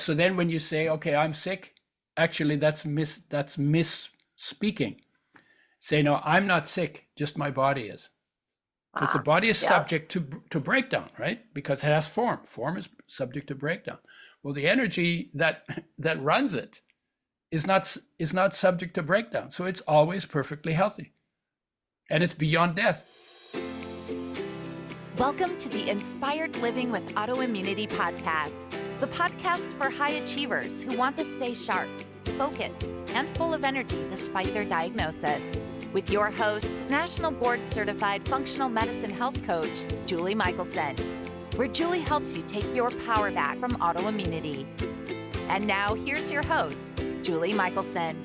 So then when you say, okay, I'm sick, actually that's misspeaking. Say, no, I'm not sick, just my body is. Because the body is subject to breakdown, right? Because it has form. Form is subject to breakdown. Well, the energy that runs it is not subject to breakdown. So it's always perfectly healthy. And it's beyond death. Welcome to the Inspired Living with Autoimmunity podcast, the podcast for high achievers who want to stay sharp, focused, and full of energy despite their diagnosis. With your host, National Board Certified Functional Medicine Health Coach, Julie Michelson, where Julie helps you take your power back from autoimmunity. And now here's your host, Julie Michelson.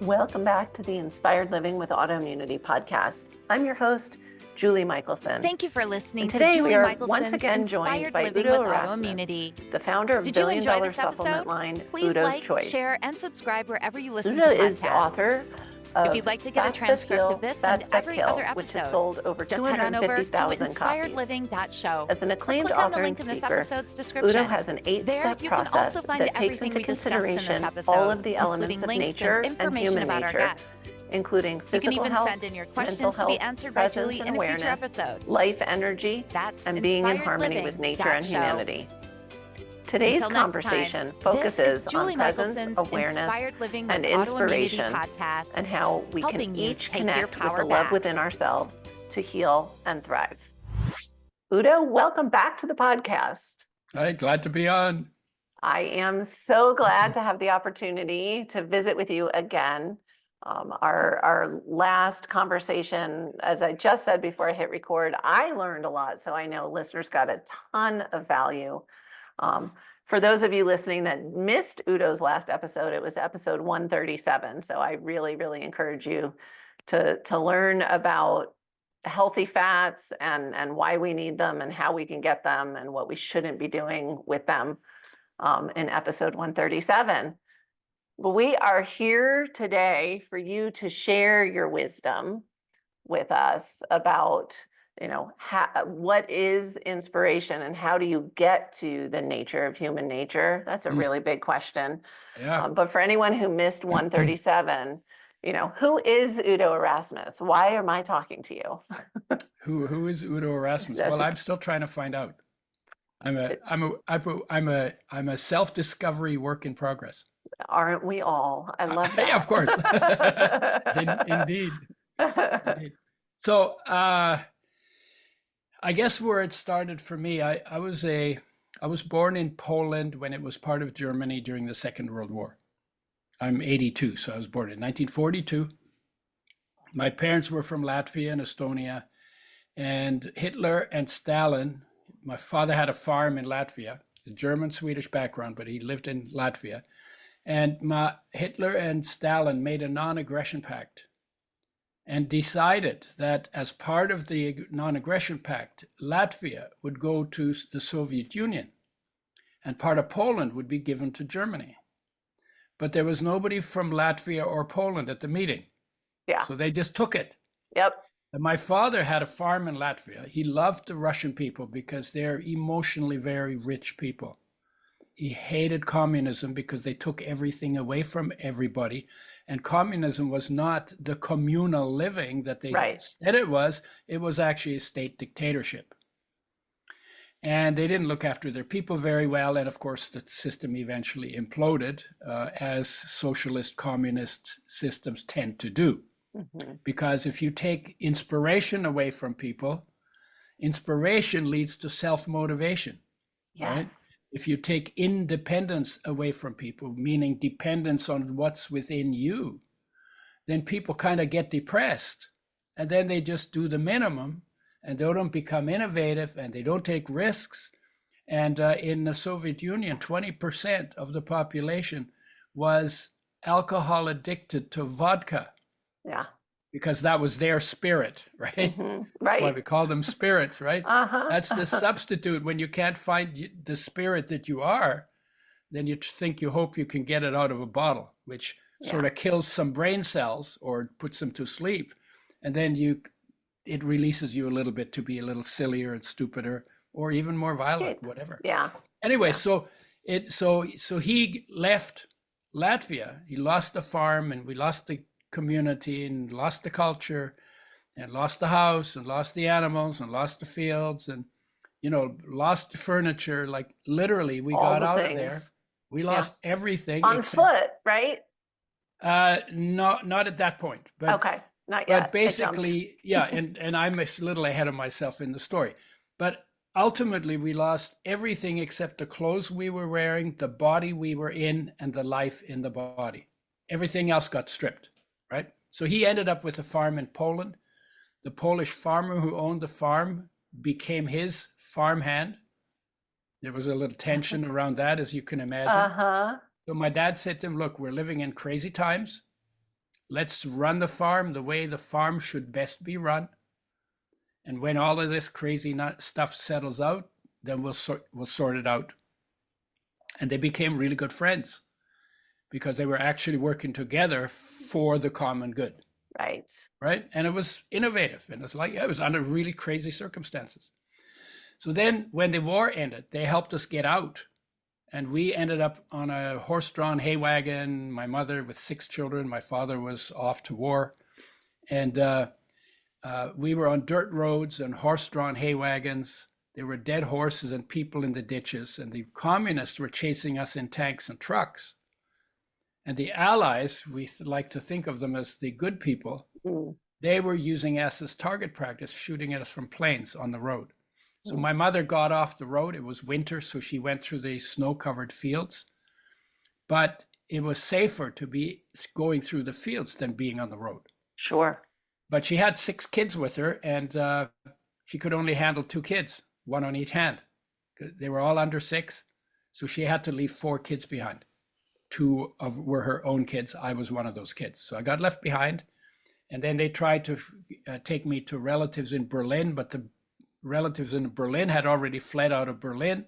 Welcome back to the Inspired Living with Autoimmunity podcast. I'm your host, Julie Michelson. Thank you for listening to Julie we are once again joined by Udo Erasmus, the founder of billion-dollar supplement line, Please Udo's like, Choice. share, and subscribe wherever you listen Udo to podcasts. is the author of If you'd like to get a transcript of this and every other which has episode, sold over just head on over to 250,000 copies. inspiredliving.show. As an acclaimed Click on the author link and in this speaker, episode's description. Udo has an There, eight-step you can also process find that takes everything into we discussed in this consideration episode, all of the elements of including links nature and and information human about our nature, guest. including You can physical even health, send in your mental questions to be health, answered by presence Julie and in a future awareness, episode. life energy, That's and being in Inspired harmony Living with nature and show. humanity. Today's Until next conversation time, focuses this is on Julie presence, Michelson's awareness, Inspired Living and with inspiration, Autoimmunity podcast, and how we can helping you each take your connect with power the love back. within ourselves to heal and thrive. Udo, welcome back to the podcast. Hi, glad to be on. I am so glad to have the opportunity to visit with you again. Our last conversation, as I just said before I hit record, I learned a lot, so I know listeners got a ton of value. For those of you listening that missed Udo's last episode, it was episode 137. So I really, really encourage you to learn about healthy fats and why we need them and how we can get them and what we shouldn't be doing with them in episode 137. But we are here today for you to share your wisdom with us about what is inspiration and how do you get to the nature of human nature? That's a really big question. Yeah. But for anyone who missed 137, who is Udo Erasmus? Why am I talking to you? Who is Udo Erasmus? Well, I'm still trying to find out. I'm a self-discovery work in progress. Aren't we all? I love that. Yeah, of course. Indeed. So I guess where it started for me, I was born in Poland when it was part of Germany during the Second World War. I'm 82, so I was born in 1942. My parents were from Latvia and Estonia, and Hitler and Stalin. My father had a farm in Latvia, a German-Swedish background, but he lived in Latvia. And Hitler and Stalin made a non-aggression pact and decided that as part of the non-aggression pact, Latvia would go to the Soviet Union and part of Poland would be given to Germany. But there was nobody from Latvia or Poland at the meeting. Yeah. So they just took it. Yep. And my father had a farm in Latvia. He loved the Russian people because they're emotionally very rich people. He hated communism because they took everything away from everybody. And communism was not the communal living that they said it was. It was actually a state dictatorship. And they didn't look after their people very well. And of course, the system eventually imploded, as socialist communist systems tend to do. Mm-hmm. Because if you take inspiration away from people, inspiration leads to self-motivation. Yes. Right? If you take independence away from people, meaning dependence on what's within you, then people kind of get depressed. And then they just do the minimum and they don't become innovative and they don't take risks. And in the Soviet Union, 20% of the population was alcohol addicted to vodka. Yeah. Because that was their spirit, right? Mm-hmm. Right. That's why we call them spirits, right? Uh-huh. That's the substitute. When you can't find the spirit that you are, then you think you hope you can get it out of a bottle, which sort of kills some brain cells or puts them to sleep. and then it releases you a little bit to be a little sillier and stupider, or even more violent, Escape. whatever. Yeah. Anyway, Yeah. so he left Latvia. He lost the farm, and we lost the community, and lost the culture, and lost the house, and lost the animals, and lost the fields, and lost the furniture. Like literally, we All got the out of things. there. We lost everything On foot, right? not at that point, but Okay, not yet. but basically, yeah, and I'm a little ahead of myself in the story. But ultimately, we lost everything except the clothes we were wearing, the body we were in, and the life in the body. Everything else got stripped, right? So he ended up with a farm in Poland. The Polish farmer who owned the farm became his farmhand. There was a little tension around that, as you can imagine. Uh-huh. So my dad said to him, look, we're living in crazy times. Let's run the farm the way the farm should best be run. And when all of this crazy stuff settles out, then we'll sort it out. And they became really good friends because they were actually working together for the common good. Right. Right. And it was innovative. And it's like, yeah, it was under really crazy circumstances. So then when the war ended, they helped us get out. And we ended up on a horse-drawn hay wagon, my mother with 6 children. My father was off to war. And we were on dirt roads and horse-drawn hay wagons. There were dead horses and people in the ditches. And the communists were chasing us in tanks and trucks. And the Allies, we like to think of them as the good people, they were using us as target practice, shooting at us from planes on the road. So my mother got off the road. It was winter, so she went through the snow-covered fields. But it was safer to be going through the fields than being on the road. Sure. But she had 6 kids with her, and she could only handle 2 kids, 1 on each hand. They were all under 6, so she had to leave 4 kids behind. 2 were her own kids. I was one of those kids. So I got left behind. And then they tried to take me to relatives in Berlin, but the relatives in Berlin had already fled out of Berlin.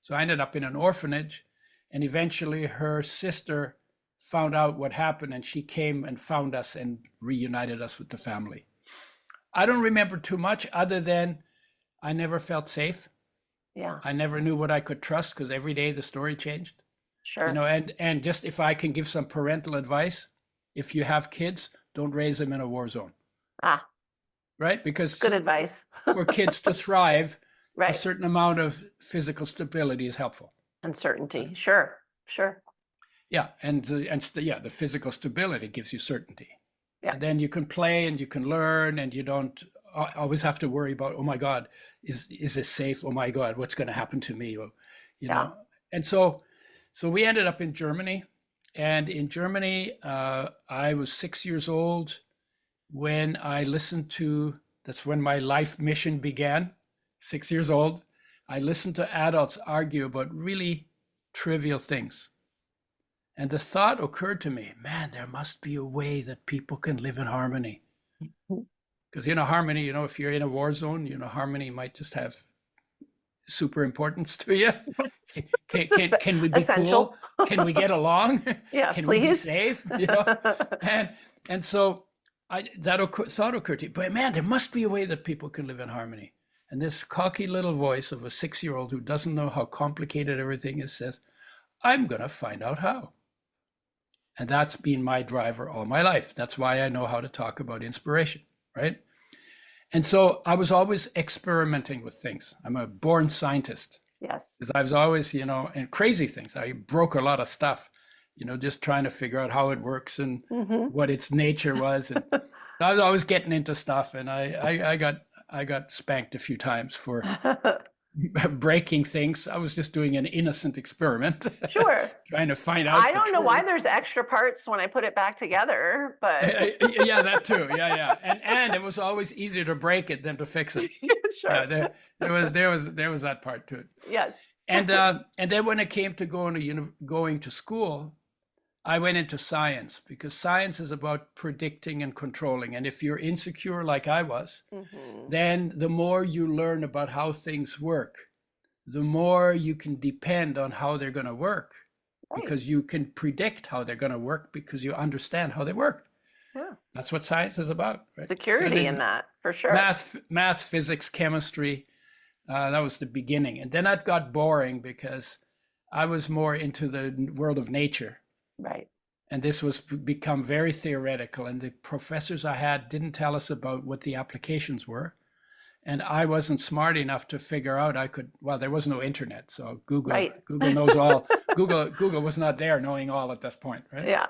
So I ended up in an orphanage. And eventually her sister found out what happened, and she came and found us and reunited us with the family. I don't remember too much other than I never felt safe. Yeah. I never knew what I could trust because every day the story changed. Sure. And just if I can give some parental advice, if you have kids, don't raise them in a war zone. Right? Because good advice. For kids to thrive, right. A certain amount of physical stability is helpful. Uncertainty. Sure. Yeah. And the physical stability gives you certainty. Yeah. And then you can play and you can learn, and you don't always have to worry about, oh my God, is this safe? Oh my God, what's going to happen to me? Or, you know. And so we ended up in Germany. And in Germany, I was 6 years old when I listened to, that's when my life mission began, 6 years old. I listened to adults argue about really trivial things. And the thought occurred to me, man, there must be a way that people can live in harmony. Because, harmony, if you're in a war zone, harmony might just have super importance to you. Can we be essential. Cool? Can we get along? Yeah, can please. we be safe? And so thought occurred to me, but man, there must be a way that people can live in harmony. And this cocky little voice of a 6-year-old who doesn't know how complicated everything is says, I'm going to find out how. And that's been my driver all my life. That's why I know how to talk about inspiration, right? And so I was always experimenting with things. I'm a born scientist. Yes. Because I was always, and crazy things. I broke a lot of stuff, just trying to figure out how it works and what its nature was. And I was always getting into stuff, and I got spanked a few times for breaking things. I was just doing an innocent experiment. Sure. Trying to find out. I don't know why there's extra parts when I put it back together, but yeah, that too. Yeah. And it was always easier to break it than to fix it. Sure. Yeah, there was that part to it. Yes. And then when it came to going to school, I went into science, because science is about predicting and controlling. And if you're insecure like I was, then the more you learn about how things work, the more you can depend on how they're going to work, because you can predict how they're going to work because you understand how they work. Yeah. That's what science is about, right? Security in that, for sure. Math, physics, chemistry. That was the beginning. And then it got boring because I was more into the world of nature. Right. And this was become very theoretical. And the professors I had didn't tell us about what the applications were. And I wasn't smart enough to figure out there was no internet. So Google knows all. Google was not there knowing all at this point, right? Yeah.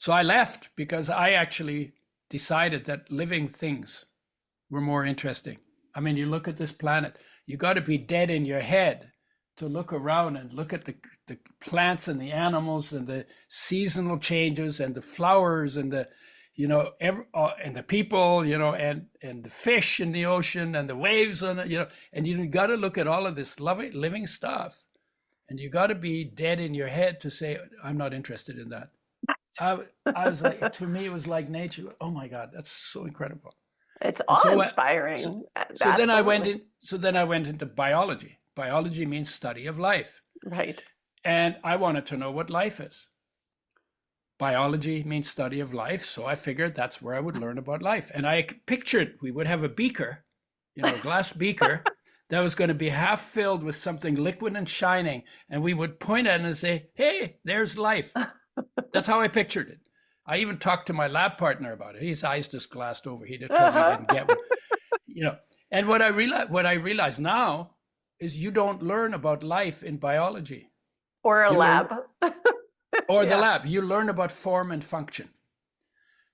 So I left because I actually decided that living things were more interesting. I mean, you look at this planet, you got to be dead in your head to look around and look at the plants and the animals and the seasonal changes and the flowers and the, and the people, and the fish in the ocean and the waves on it, and you got to look at all of this living stuff. And you got to be dead in your head to say, I'm not interested in that. I was like, to me, it was like nature. Oh my God, that's so incredible. It's awe-inspiring. So then I went into biology. Biology means study of life. Right. And I wanted to know what life is. Biology means study of life. So I figured that's where I would learn about life. And I pictured we would have a beaker, a glass beaker that was going to be half filled with something liquid and shining. And we would point at it and say, hey, there's life. That's how I pictured it. I even talked to my lab partner about it. His eyes just glassed over. He totally didn't get one. And what I realize now is you don't learn about life in biology. Or a lab. Or the lab. You learn about form and function.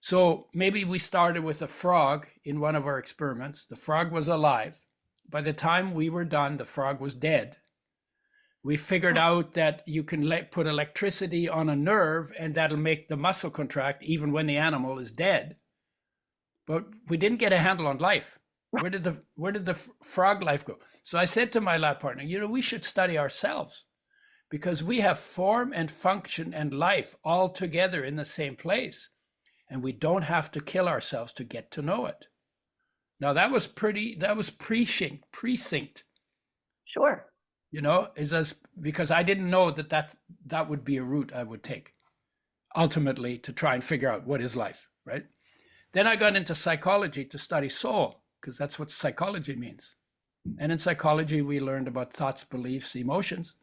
So maybe we started with a frog in one of our experiments. The frog was alive. By the time we were done, the frog was dead. We figured out that you can put electricity on a nerve and that'll make the muscle contract even when the animal is dead. But we didn't get a handle on life. Where did the frog life go? So I said to my lab partner, we should study ourselves because we have form and function and life all together in the same place. And we don't have to kill ourselves to get to know it. Now that was precinct. Sure. Because I didn't know that would be a route I would take ultimately to try and figure out what is life, right? Then I got into psychology to study soul, because that's what psychology means. And in psychology, we learned about thoughts, beliefs, emotions,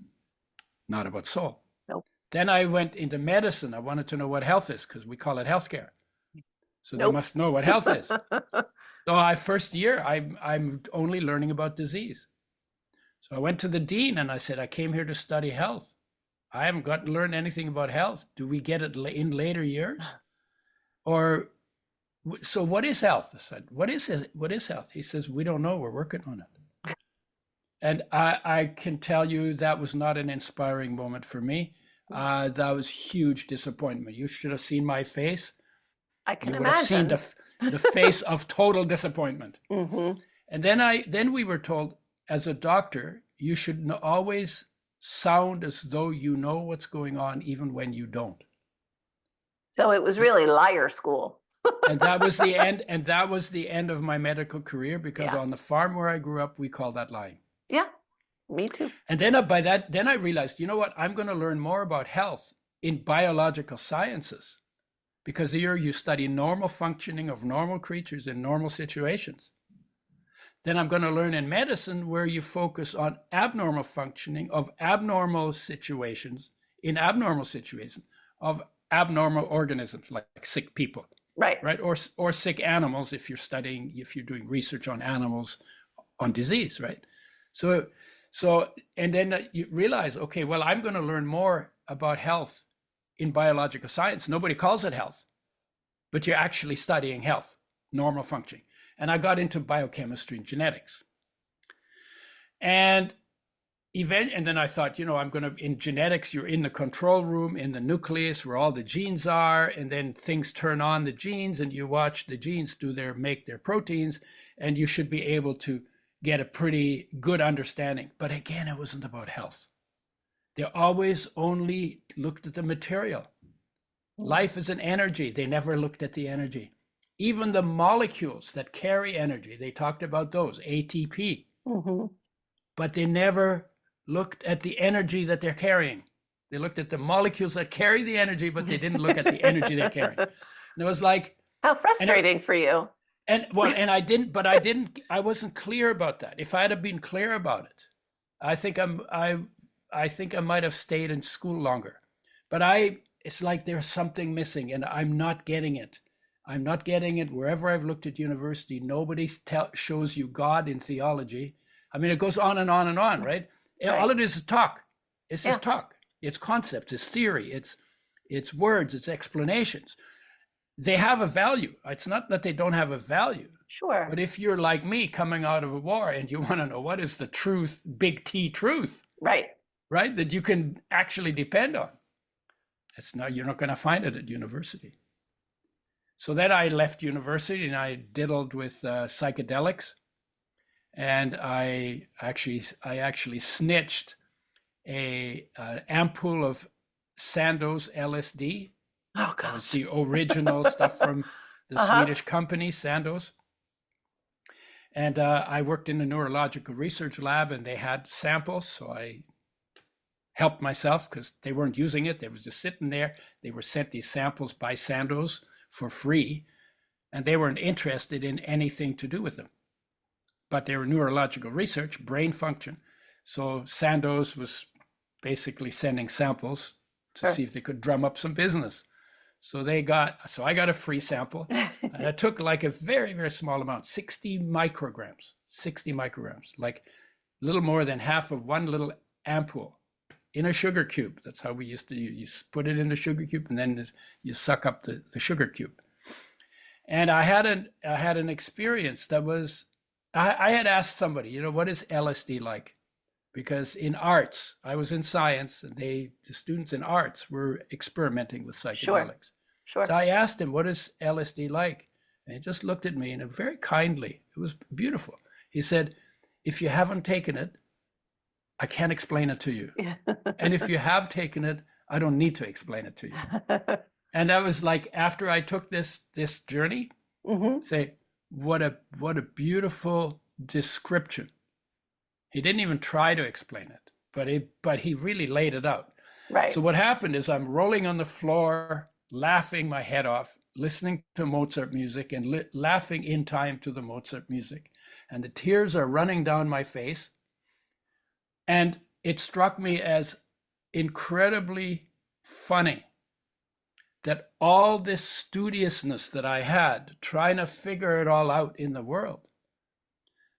not about soul. Nope. Then I went into medicine. I wanted to know what health is, because we call it healthcare. So Nope. They must know what health is. So first year, I'm only learning about disease. So I went to the dean and I said, I came here to study health. I haven't got to learn anything about health. Do we get it in later years? So what is health? I said, what is health? He says, we don't know. We're working on it. And I can tell you that was not an inspiring moment for me. That was huge disappointment. You should have seen my face. I can you would imagine. have seen the face of total disappointment. Mm-hmm. And then we were told, as a doctor, you should always sound as though you know what's going on, even when you don't. So it was really liar school. And that was the end. And that was the end of my medical career, because on the farm where I grew up, we call that lying. Yeah, me too. And then I realized, you know what? I'm going to learn more about health in biological sciences, because here you study normal functioning of normal creatures in normal situations. Then I'm going to learn in medicine where you focus on abnormal functioning of abnormal situations in abnormal situations of abnormal organisms, like sick people. Right. Or sick animals if you're doing research on animals on disease, right? So and then you realize, okay, well, I'm going to learn more about health in biological science. Nobody calls it health, but you're actually studying health, normal functioning. And I got into biochemistry and genetics. And then I thought, in genetics, you're in the control room, in the nucleus where all the genes are, and then things turn on the genes and you watch the genes make their proteins, and you should be able to get a pretty good understanding. But again, it wasn't about health. They always only looked at the material. Life is an energy. They never looked at the energy. Even the molecules that carry energy, they talked about those, ATP. Mm-hmm. But they never looked at the energy that they're carrying. They looked at the molecules that carry the energy, but they didn't look at the energy they're carrying. And it was like, How and frustrating for you. I wasn't clear about that. If I'd have been clear about it, I think I think I might have stayed in school longer. But it's like there's something missing, and I'm not getting it. I'm not getting it. Wherever I've looked at university, nobody shows you God in theology. I mean, it goes on and on and on, right? Right. All it is talk. It's Yeah. just talk. It's concepts. It's theory. It's words. It's explanations. They have a value. It's not that they don't have a value. Sure. But if you're like me coming out of a war and you want to know what is the truth, big T truth, Right. right, that you can actually depend on, you're not going to find it at university. So then I left university and I diddled with psychedelics, and I actually snitched an ampoule of Sandoz LSD. Oh That was gosh. the original stuff from the Swedish company Sandoz. And I worked in a neurological research lab, and they had samples, so I helped myself because they weren't using it. They was just sitting there. They were sent these samples by Sandoz for free, and they weren't interested in anything to do with them. But they were neurological research, brain function. So Sandoz was basically sending samples to see if they could drum up some business. So I got a free sample, and I took like a very, very small amount, 60 micrograms, like a little more than half of one little ampoule in a sugar cube. That's how we used to you put it in a sugar cube, and then you suck up the sugar cube. And I had an experience that was, I had asked somebody, what is LSD like? Because in arts, I was in science, and the students in arts were experimenting with psychedelics. Sure. So I asked him, what is LSD like? And he just looked at me, and very kindly, it was beautiful. He said, if you haven't taken it, I can't explain it to you. And if you have taken it, I don't need to explain it to you. And that was like, after I took this journey, say, what a beautiful description. He didn't even try to explain it, but he really laid it out. Right. So what happened is I'm rolling on the floor, laughing my head off, listening to Mozart music and laughing in time to the Mozart music. And the tears are running down my face. And it struck me as incredibly funny that all this studiousness that I had, trying to figure it all out in the world,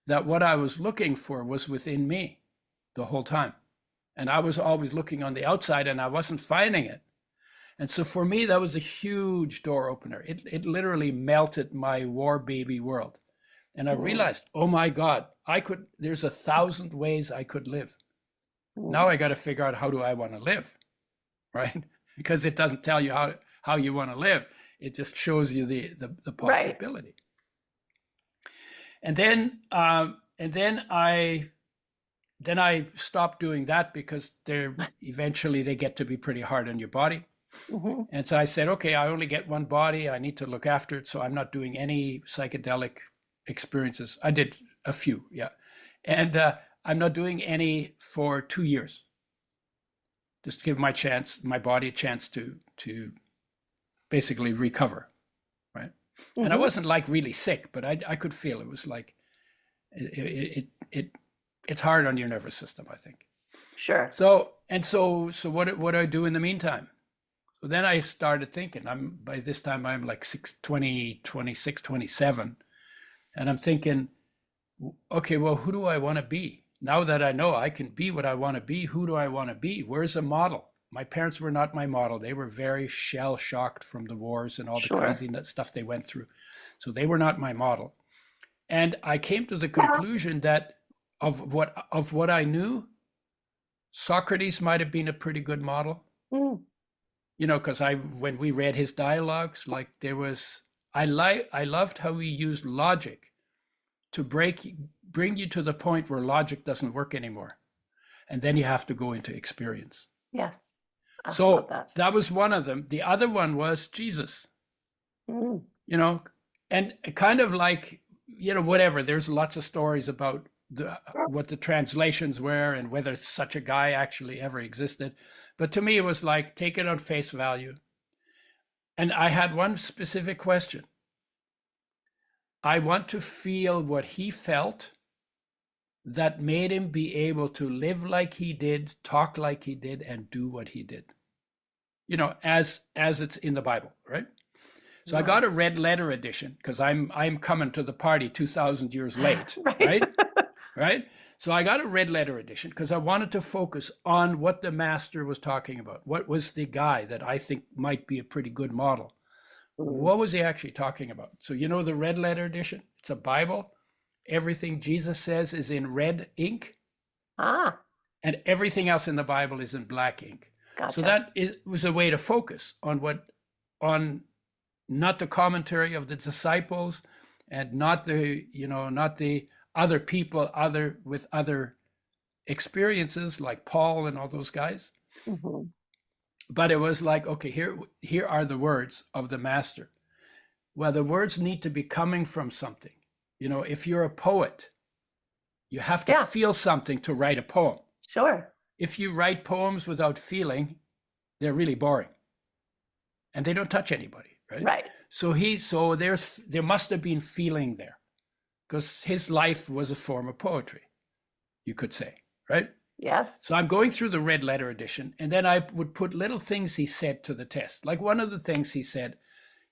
that what I was looking for was within me the whole time. And I was always looking on the outside, and I wasn't finding it. And so for me, that was a huge door opener. It literally melted my war baby world. And I realized, oh my God, there's 1,000 ways I could live. Now I got to figure out, how do I want to live, right? Because it doesn't tell you how you want to live. It just shows you the possibility. Right. And then I stopped doing that, because eventually they get to be pretty hard on your body. And so I said, okay, I only get one body. I need to look after it. So I'm not doing any psychedelic experiences. I did a few, yeah. And I'm not doing any for 2 years. Just to give my body a chance to basically recover, right? And I wasn't like really sick, but I could feel it was like, it's hard on your nervous system, I think. Sure. So what do I do in the meantime? So then I started thinking, by this time I'm like 26, 27. And I'm thinking, okay, well, who do I want to be? Now that I know I can be what I want to be, who do I want to be? Where's a model? My parents were not my model. They were very shell-shocked from the wars and all the crazy stuff they went through. So they were not my model. And I came to the conclusion that of what I knew, Socrates might have been a pretty good model. Because when we read his dialogues, like I loved how he used logic to bring you to the point where logic doesn't work anymore. And then you have to go into experience. Yes. So that was one of them. The other one was Jesus, and kind of like, whatever, there's lots of stories about what the translations were and whether such a guy actually ever existed. But to me, it was like, take it on face value. And I had one specific question. I want to feel what he felt that made him be able to live like he did, talk like he did, and do what he did. You know, as it's in the Bible, right? So I got a red letter edition because I'm coming to the party 2,000 years late, right? Right? So I got a red letter edition because I wanted to focus on what the master was talking about. What was the guy that I think might be a pretty good model? What was he actually talking about? So you know the red letter edition? It's a Bible. Everything Jesus says is in red ink. And everything else in the Bible is in black ink. Gotcha. So that was a way to focus on not the commentary of the disciples and not the other people with other experiences like Paul and all those guys. But it was like, okay, here are the words of the master. Well, the words need to be coming from something. You know, if you're a poet, you have to feel something to write a poem. Sure. If you write poems without feeling, they're really boring. And they don't touch anybody, right? Right. So there must have been feeling there, because his life was a form of poetry, you could say, right? Yes. So I'm going through the red letter edition, and then I would put little things he said to the test. Like one of the things he said,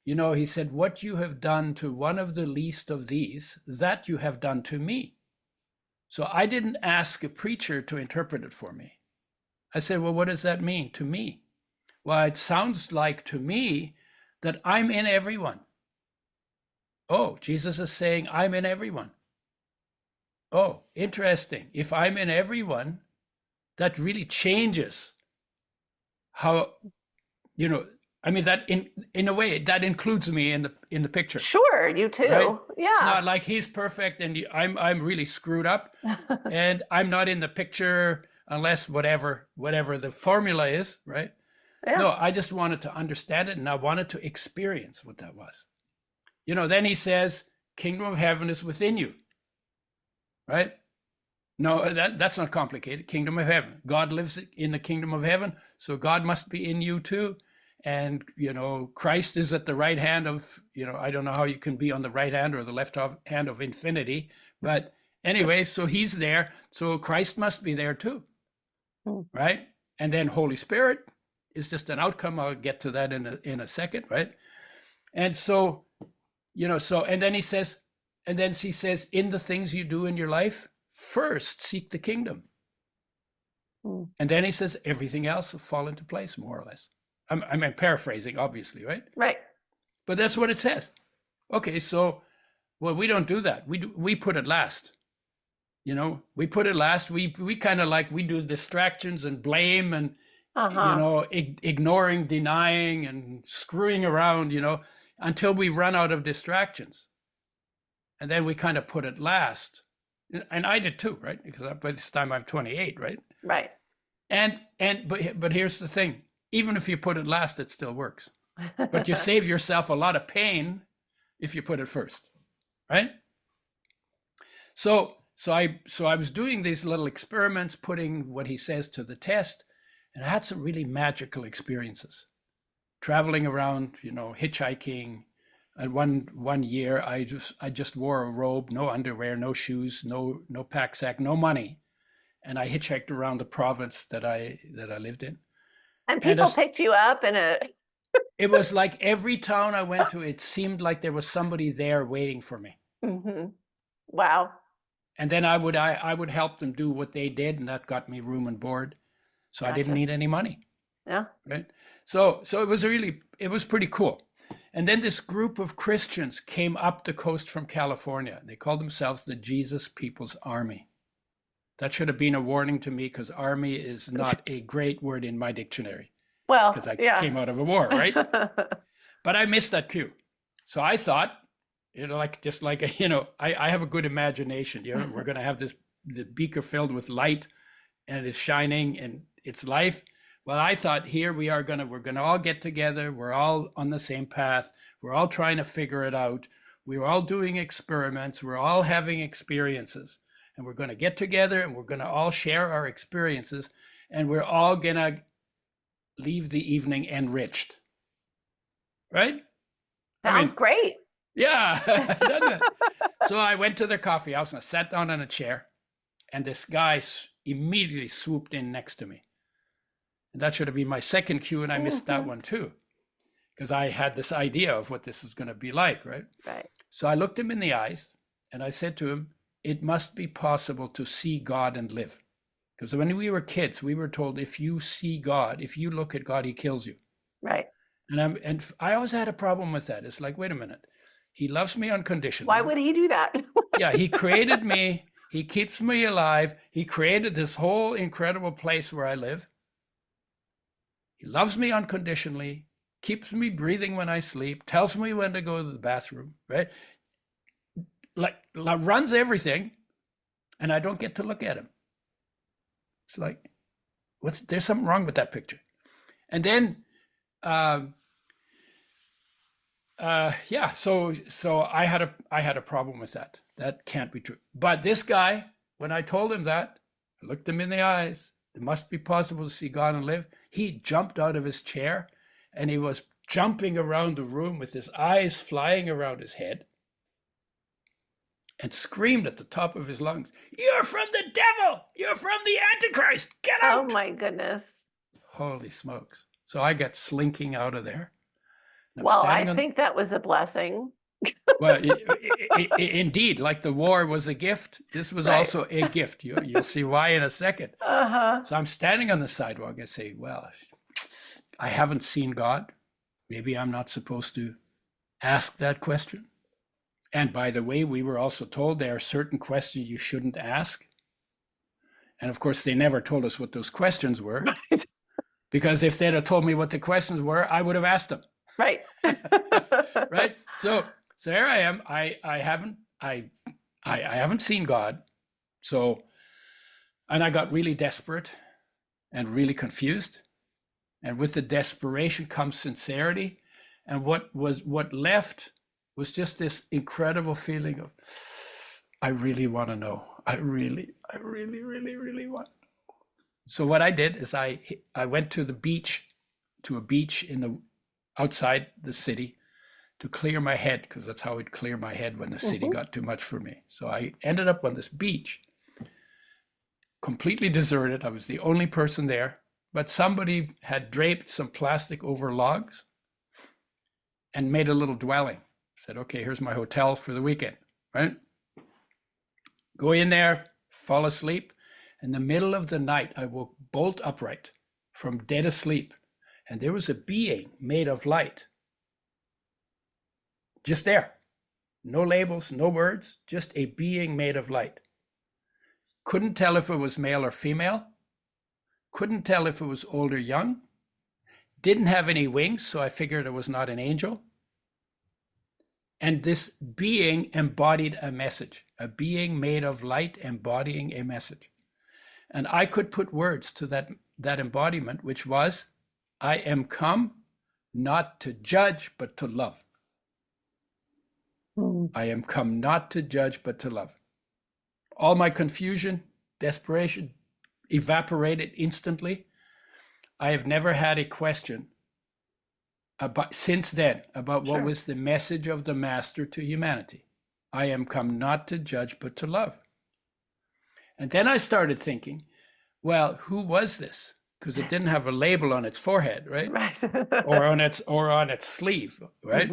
he said, what you have done to one of the least of these, that you have done to me. So I didn't ask a preacher to interpret it for me. I said, well, what does that mean to me? Well, it sounds like to me that I'm in everyone. Oh, Jesus is saying I'm in everyone. Oh, interesting. If I'm in everyone, that really changes how, that in a way that includes me in the picture. Sure, you too. Right? Yeah. It's not like he's perfect and I'm really screwed up and I'm not in the picture unless whatever the formula is, right? Yeah. No, I just wanted to understand it and I wanted to experience what that was. Then he says, kingdom of heaven is within you, right? No, that's not complicated. Kingdom of heaven. God lives in the kingdom of heaven, so God must be in you too. And, Christ is at the right hand of, I don't know how you can be on the right hand or the left hand of infinity. But anyway, so he's there. So Christ must be there too, right? And then Holy Spirit is just an outcome. I'll get to that in a second, right? And so, and then he says, in the things you do in your life, first seek the kingdom. And then he says, everything else will fall into place, more or less. I'm paraphrasing, obviously, right? Right. But that's what it says. Okay, so, well, we don't do that. We put it last. We put it last. We kind of we do distractions and blame and, ignoring, denying, and screwing around, until we run out of distractions. And then we kind of put it last. And I did too, right? Because by this time I'm 28, right? Right. But here's the thing. Even if you put it last, it still works. But you save yourself a lot of pain if you put it first, right? So I was doing these little experiments, putting what he says to the test, and I had some really magical experiences. Traveling around, hitchhiking. And one year, I just wore a robe, no underwear, no shoes, no pack sack, no money, and I hitchhiked around the province that I lived in. And people picked you up It was like every town I went to, it seemed like there was somebody there waiting for me. Wow. And then I would help them do what they did, and that got me room and board. So I didn't need any money. Yeah. Right. So it was pretty cool. And then this group of Christians came up the coast from California. They called themselves the Jesus People's Army. That should have been a warning to me, because army is not a great word in my dictionary. Well, because I came out of a war, right? But I missed that cue. So I thought, I have a good imagination. We're going to have the beaker filled with light, and it's shining, and it's life. Well, I thought, here we're going to all get together. We're all on the same path. We're all trying to figure it out. We're all doing experiments. We're all having experiences. And we're going to get together, and we're going to all share our experiences. And we're all going to leave the evening enriched. right? I Sounds mean, great. yeah, doesn't it? So I went to the coffee house and I sat down on a chair, and this guy immediately swooped in next to me. And that should have been my second cue, and I missed that one too, because I had this idea of what this was going to be like, right? Right. So I looked him in the eyes and I said to him, it must be possible to see God and live. Because when we were kids, we were told if you see God, if you look at God, he kills you. Right. And I always had a problem with that. It's like, wait a minute. He loves me unconditionally. Why would he do that? Yeah, he created me. He keeps me alive. He created this whole incredible place where I live. He loves me unconditionally, keeps me breathing when I sleep, tells me when to go to the bathroom, right? Like runs everything, and I don't get to look at him. It's like, there's something wrong with that picture. And then, yeah, so I had a problem with that. That can't be true. But this guy, when I told him that, I looked him in the eyes. It must be possible to see God and live. He jumped out of his chair, and he was jumping around the room with his eyes flying around his head, and screamed at the top of his lungs, "You're from the devil! You're from the Antichrist! Get out!" Oh my goodness. Holy smokes. So I got slinking out of there. Well, I think that was a blessing. Well, indeed, like the war was a gift, this was also a gift. You'll see why in a second. So I'm standing on the sidewalk and say, well, I haven't seen God. Maybe I'm not supposed to ask that question. And by the way, we were also told there are certain questions you shouldn't ask. And of course, they never told us what those questions were. Right. Because if they'd have told me what the questions were, I would have asked them. Right. Right. So here I am. I haven't seen God. So, and I got really desperate and really confused. And with the desperation comes sincerity. And what left was just this incredible feeling of, I really want to know. I really, really, really want to know. So what I did is I went to a beach outside the city to clear my head, because that's how I'd clear my head when the city got too much for me. So I ended up on this beach, completely deserted. I was the only person there, but somebody had draped some plastic over logs and made a little dwelling. Said, okay, here's my hotel for the weekend, right? Go in there, fall asleep. In the middle of the night, I woke bolt upright from dead asleep, and there was a being made of light. Just there. No labels, no words, just a being made of light. Couldn't tell if it was male or female. Couldn't tell if it was old or young. Didn't have any wings, so I figured it was not an angel. And this being embodied a message, a being made of light embodying a message. And I could put words to that embodiment, which was, I am come not to judge, but to love. I am come not to judge, but to love. All my confusion, desperation evaporated instantly. I have never had a question since then about what was the message of the Master to humanity. I am come not to judge, but to love. And then I started thinking, well, who was this? Because it didn't have a label on its forehead, right? Right. or on its sleeve, right?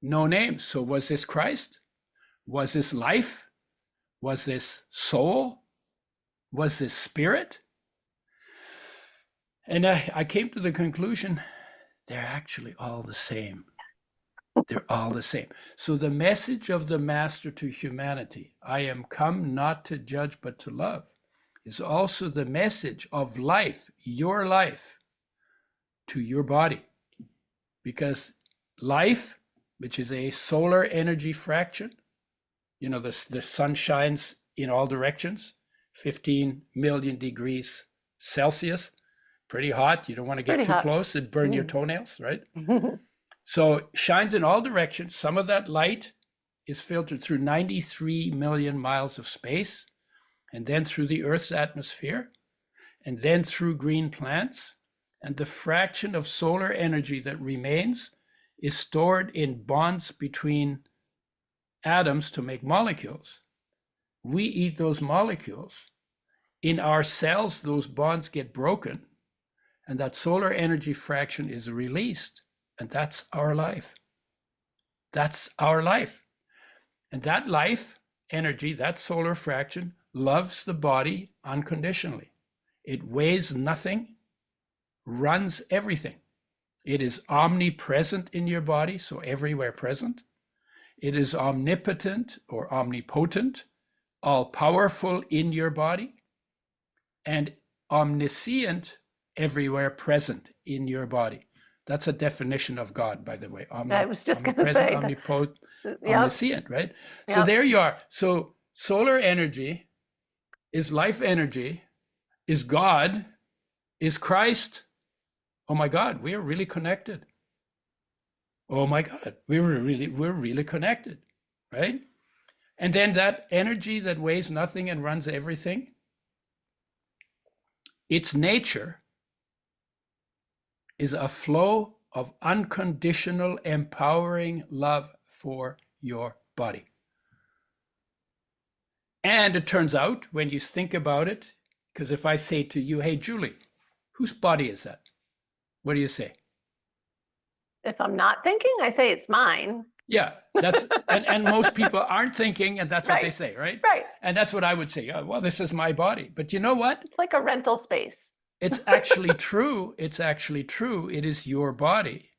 No name. So was this Christ? Was this life? Was this soul? Was this spirit? And I came to the conclusion, they're actually all the same. They're all the same. So the message of the Master to humanity, I am come not to judge but to love, is also the message of life, your life, to your body. Because life, which is a solar energy fraction, the sun shines in all directions, 15 million degrees Celsius, pretty hot. You don't want to get too close and burn your toenails, right? So shines in all directions. Some of that light is filtered through 93 million miles of space, and then through the Earth's atmosphere, and then through green plants. And the fraction of solar energy that remains is stored in bonds between atoms to make molecules. We eat those molecules. In our cells, those bonds get broken, and that solar energy fraction is released, and that's our life. That's our life. And that life energy, that solar fraction, loves the body unconditionally. It weighs nothing, runs everything. It is omnipresent in your body, so everywhere present. It is omnipotent or omnipotent, all-powerful in your body, and omniscient, everywhere present in your body. That's a definition of God, by the way. I was just going to say omnipotent, Yep. omniscient, right? So Yep. there you are. So solar energy is life energy, is God, is Christ. Oh my God, we are really connected. Oh my God, we're really connected, right? And then that energy that weighs nothing and runs everything, its nature is a flow of unconditional, empowering love for your body. And it turns out, when you think about it, because if I say to you, hey, Julie, whose body is that? What do you say? If I'm not thinking, I say it's mine. Yeah, that's and most people aren't thinking, and that's what they Right. say, right? Right. And that's what I would say. Oh, well, this is my body. But you know what? It's like a rental space. It's actually true. It's actually true. It is your body.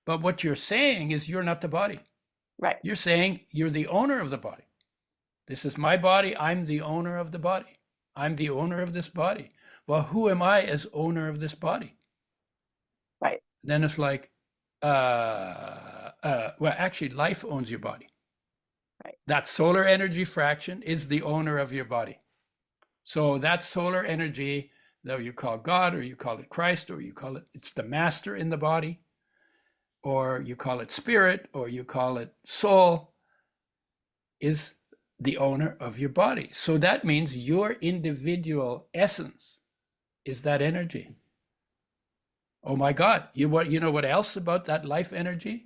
But what you're saying is you're not the body. Right. You're saying you're the owner of the body. This is my body. I'm the owner of the body. I'm the owner of this body. Well, who am I as owner of this body? Right. Then it's like, well, actually, life owns your body. Right. That solar energy fraction is the owner of your body. So that solar energy, though you call God, or you call it Christ, or you call it, it's the master in the body, or you call it spirit, or you call it soul, is the owner of your body. So that means your individual essence is that energy. Oh my God, you know what else about that life energy?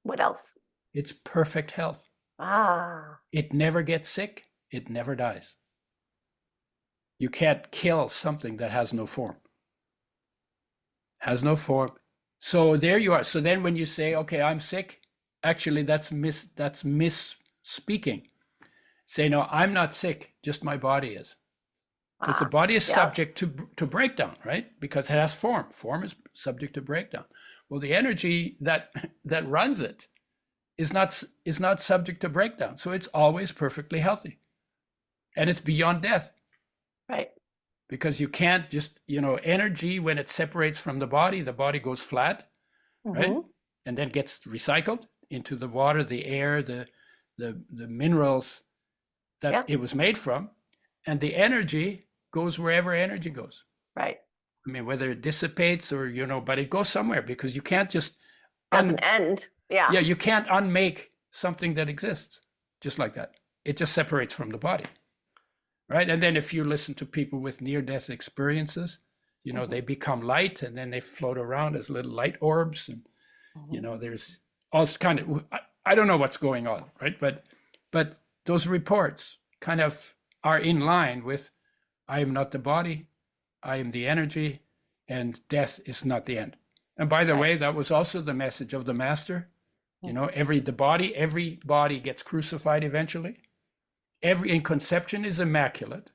What else? It's perfect health. Ah. It never gets sick. It never dies. You can't kill something that has no form. Has no form. So there you are. So then when you say, okay, I'm sick, actually that's misspeaking. Say, no, I'm not sick, just my body is. Because the body is subject to breakdown, right? Because it has form. Form is subject to breakdown. Well, the energy that runs it is not subject to breakdown. So it's always perfectly healthy. And it's beyond death. Right. Because you can't just, energy, when it separates from the body goes flat, right? And then gets recycled into the water, the air, the minerals that it was made from. And the energy goes wherever energy goes. Right. I mean, whether it dissipates or, but it goes somewhere, because you can't just doesn't end. Yeah. Yeah, you can't unmake something that exists just like that. It just separates from the body. Right. And then if you listen to people with near-death experiences, they become light, and then they float around as little light orbs. And, there's all kind of, I don't know what's going on. Right. But those reports kind of are in line with, I am not the body, I am the energy, and death is not the end. And by the way, that was also the message of the master. Every body gets crucified eventually. Every conception is immaculate.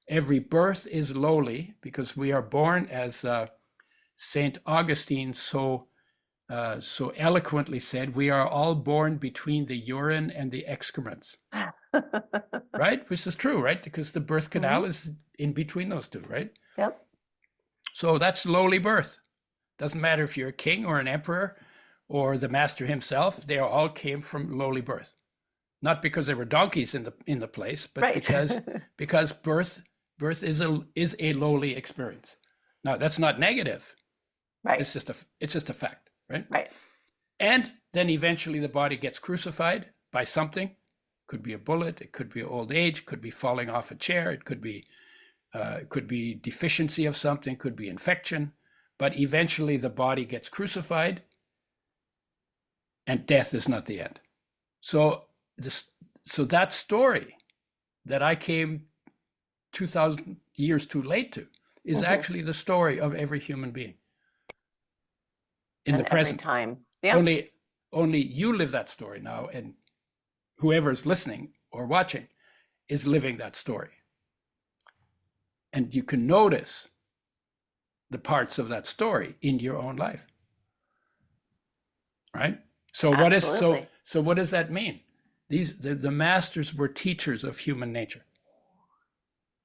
Every birth is lowly, because we are born, as Saint Augustine so eloquently said, we are all born between the urine and the excrements. Right? Which is true, right? Because the birth canal is in between those two, right? Yep. So that's lowly birth. Doesn't matter if you're a king or an emperor or the master himself, they all came from lowly birth. Not because there were donkeys in the place, but because birth is a lowly experience. Now, that's not negative. Right. It's just a fact, right? Right. And then eventually the body gets crucified by something. Could be a bullet, it could be old age, could be falling off a chair, it could be deficiency of something, could be infection. But eventually the body gets crucified, and death is not the end. So that story that I came 2,000 years too late to is actually the story of every human being in and the present. every time. Yeah. Only you live that story now, and whoever's listening or watching is living that story. And you can notice the parts of that story in your own life. Right? So what does that mean? The masters were teachers of human nature.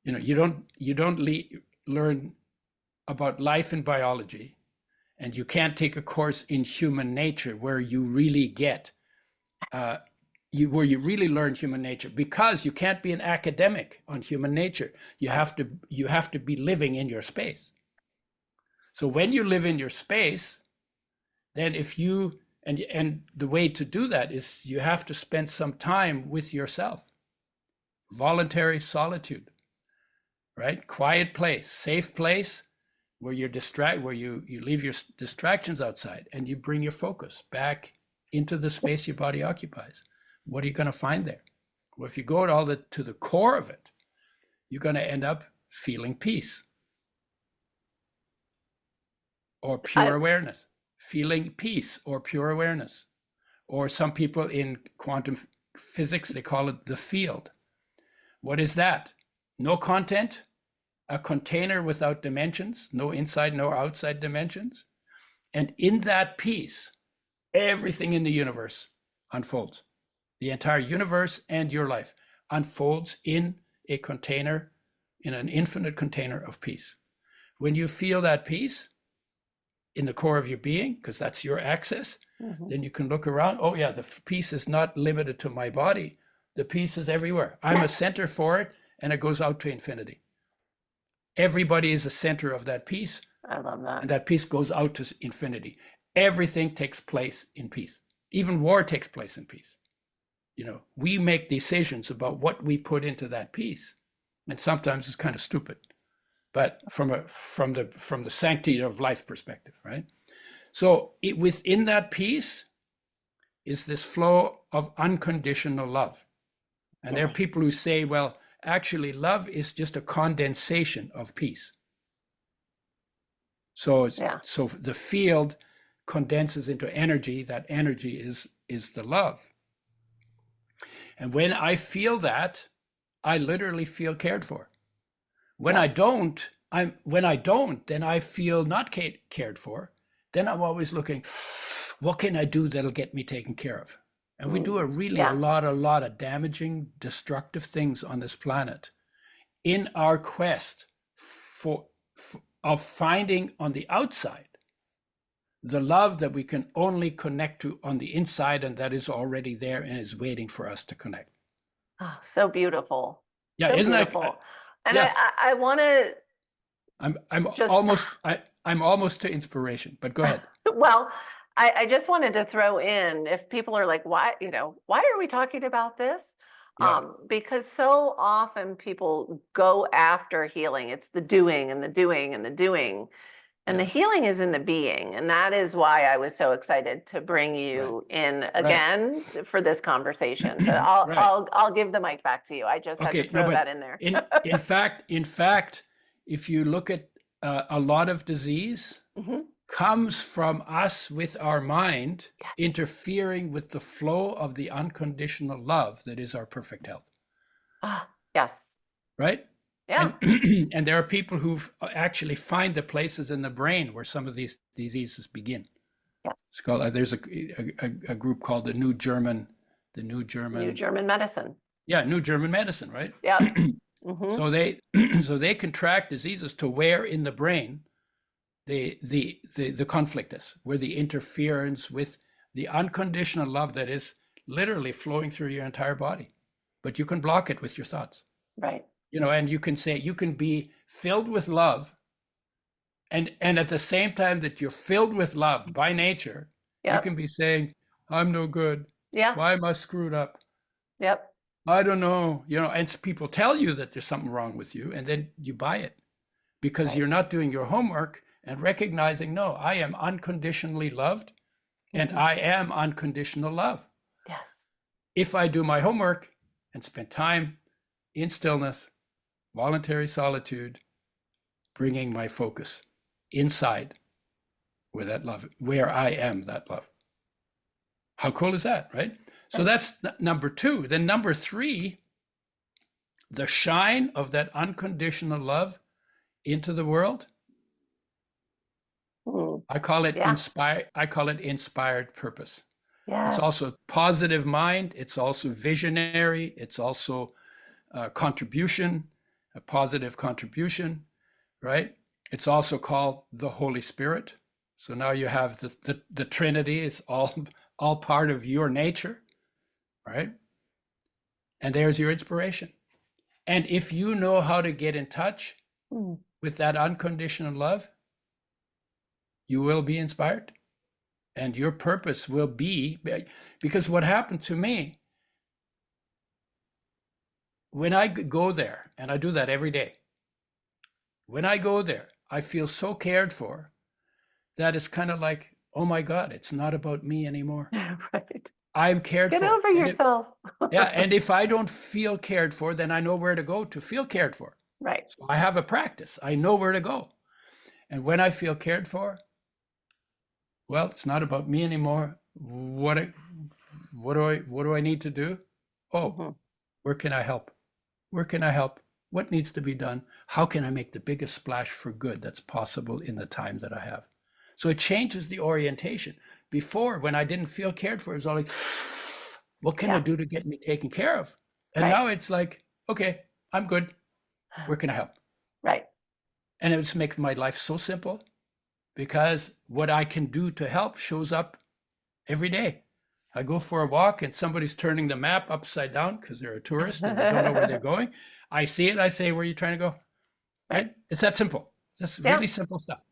You know, you don't learn about life and biology, and you can't take a course in human nature where you really get where you really learn human nature, because you can't be an academic on human nature. You have to be living in your space. So when you live in your space, then if you and the way to do that is you have to spend some time with yourself. Voluntary solitude, right? Quiet place, safe place where where you leave your distractions outside and you bring your focus back into the space your body occupies. What are you going to find there? Well, if you go to the core of it, you're going to end up feeling peace or pure awareness. Feeling peace or pure awareness. Or some people in quantum physics, they call it the field. What is that? No content, a container without dimensions, no inside, no outside dimensions. And in that peace, everything in the universe unfolds. The entire universe and your life unfolds in a container, in an infinite container of peace. When you feel that peace in the core of your being, because that's your access, then you can look around. Oh yeah, the peace is not limited to my body. The peace is everywhere. I'm a center for it, and it goes out to infinity. Everybody is a center of that peace. I love that. And that peace goes out to infinity. Everything takes place in peace. Even war takes place in peace. You know, we make decisions about what we put into that peace, and sometimes it's kind of stupid. But from the sanctity of life perspective, right? So within that peace is this flow of unconditional love. And there are people who say, well, actually love is just a condensation of peace. So so the field condenses into energy. That energy is the love. And when I feel that, I literally feel cared for. When I don't, then I feel not cared for. Then I'm always looking, what can I do that'll get me taken care of? And we do a lot of damaging, destructive things on this planet in our quest of finding on the outside the love that we can only connect to on the inside, and that is already there and is waiting for us to connect. Oh, so beautiful. Yeah, so isn't beautiful. that? And I want to. I'm almost to inspiration, but go ahead. Well, I just wanted to throw in, if people are like, why are we talking about this? Yeah. Because so often people go after healing. It's the doing and the doing and the doing. And the healing is in the being. And that is why I was so excited to bring you in again for this conversation. So I'll give the mic back to you. I just had to throw that in there. in fact, if you look at a lot of disease comes from us with our mind interfering with the flow of the unconditional love that is our perfect health. Yes. Right? Yeah. And there are people who actually find the places in the brain where some of these diseases begin. Yes. It's called, there's a group called the New German medicine. Yeah, New German medicine, right? Yeah. So they can track diseases to where in the brain the conflict is, where the interference with the unconditional love that is literally flowing through your entire body. But you can block it with your thoughts. Right. You know, and you can say, you can be filled with love, and at the same time that you're filled with love by nature, you can be saying, I'm no good. Yeah. Why am I screwed up? Yep. I don't know. You know, and people tell you that there's something wrong with you, and then you buy it because you're not doing your homework and recognizing, no, I am unconditionally loved. And I am unconditional love. Yes. If I do my homework and spend time in stillness, voluntary solitude, bringing my focus inside where that love, where I am that love. How cool is that, right? So that's number 2. Then number 3, the shine of that unconditional love into the world. I call it inspired purpose. Yes. It's also positive mind. It's also visionary. It's also contribution, a positive contribution, right? It's also called the Holy Spirit. So now you have the Trinity is all part of your nature, right? And there's your inspiration. And if you know how to get in touch with that unconditional love, you will be inspired. And your purpose will be, because what happened to me, when I go there, and I do that every day, when I go there, I feel so cared for that it's kind of like, oh my God, it's not about me anymore. Right. I'm cared for. Get over yourself. And if I don't feel cared for, then I know where to go to feel cared for. Right. So I have a practice. I know where to go. And when I feel cared for, well, it's not about me anymore. What do I need to do? Oh, where can I help? Where can I help? What needs to be done? How can I make the biggest splash for good that's possible in the time that I have? So it changes the orientation. Before, when I didn't feel cared for, it was all like, what can I do to get me taken care of? And now it's like, okay, I'm good. Where can I help? Right. And it just makes my life so simple, because what I can do to help shows up every day. I go for a walk and somebody's turning the map upside down because they're a tourist and they don't know where they're going. I see it. I say, where are you trying to go? Right? It's that simple. That's really simple stuff.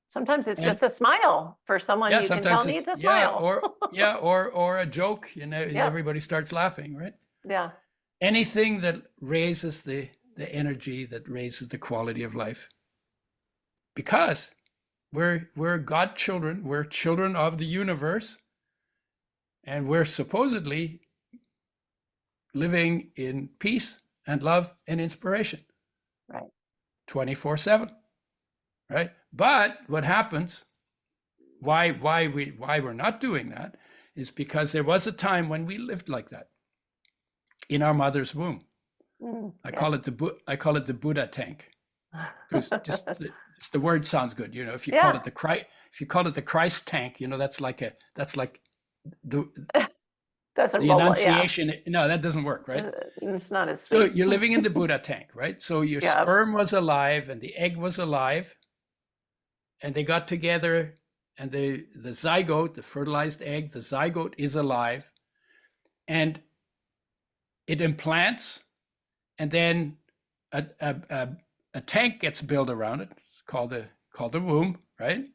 Sometimes it's just a smile for someone you can tell needs a smile. or a joke, everybody starts laughing, right? Yeah. Anything that raises the energy, that raises the quality of life. Because we're God children, we're children of the universe, and we're supposedly living in peace and love and inspiration. Right. 24/7. Right? But what happens, why we're not doing that, is because there was a time when we lived like that in our mother's womb. I call it the Buddha tank, because just the word sounds good. If you call it the Christ tank, that's like the enunciation. No, that doesn't work, right? It's not as sweet. So you're living in the Buddha tank, right? So your sperm was alive and the egg was alive. And they got together, and the zygote, the fertilized egg, the zygote is alive, and it implants, and then a tank gets built around it. It's called the womb, right?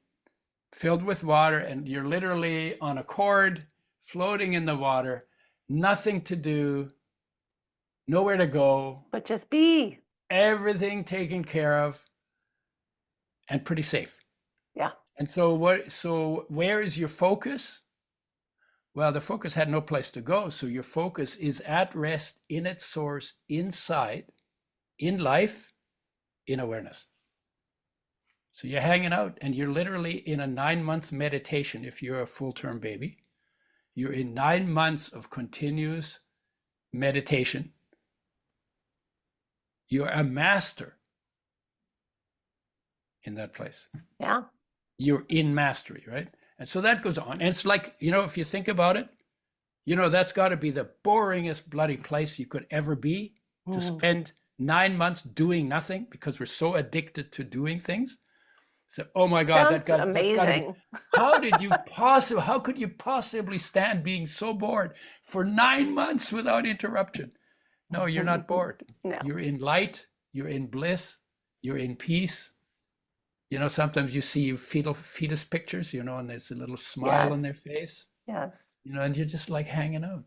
Filled with water, and you're literally on a cord, floating in the water, nothing to do, nowhere to go, but just be. Everything taken care of, and pretty safe. Yeah. And so where is your focus? Well, the focus had no place to go. So your focus is at rest in its source, inside, in life, in awareness. So you're hanging out and you're literally in a 9-month meditation. If you're a full-term baby, you're in 9 months of continuous meditation. You're a master in that place. Yeah. You're in mastery, right? And so that goes on. And it's like, if you think about it, that's got to be the boringest bloody place you could ever be, to spend 9 months doing nothing, because we're so addicted to doing things. So, oh my God, Sounds amazing. How could you possibly stand being so bored for 9 months without interruption? No, you're not bored. No. You're in light, you're in bliss, you're in peace. Sometimes you see fetus pictures, and there's a little smile on their face. Yes. And you're just like hanging out.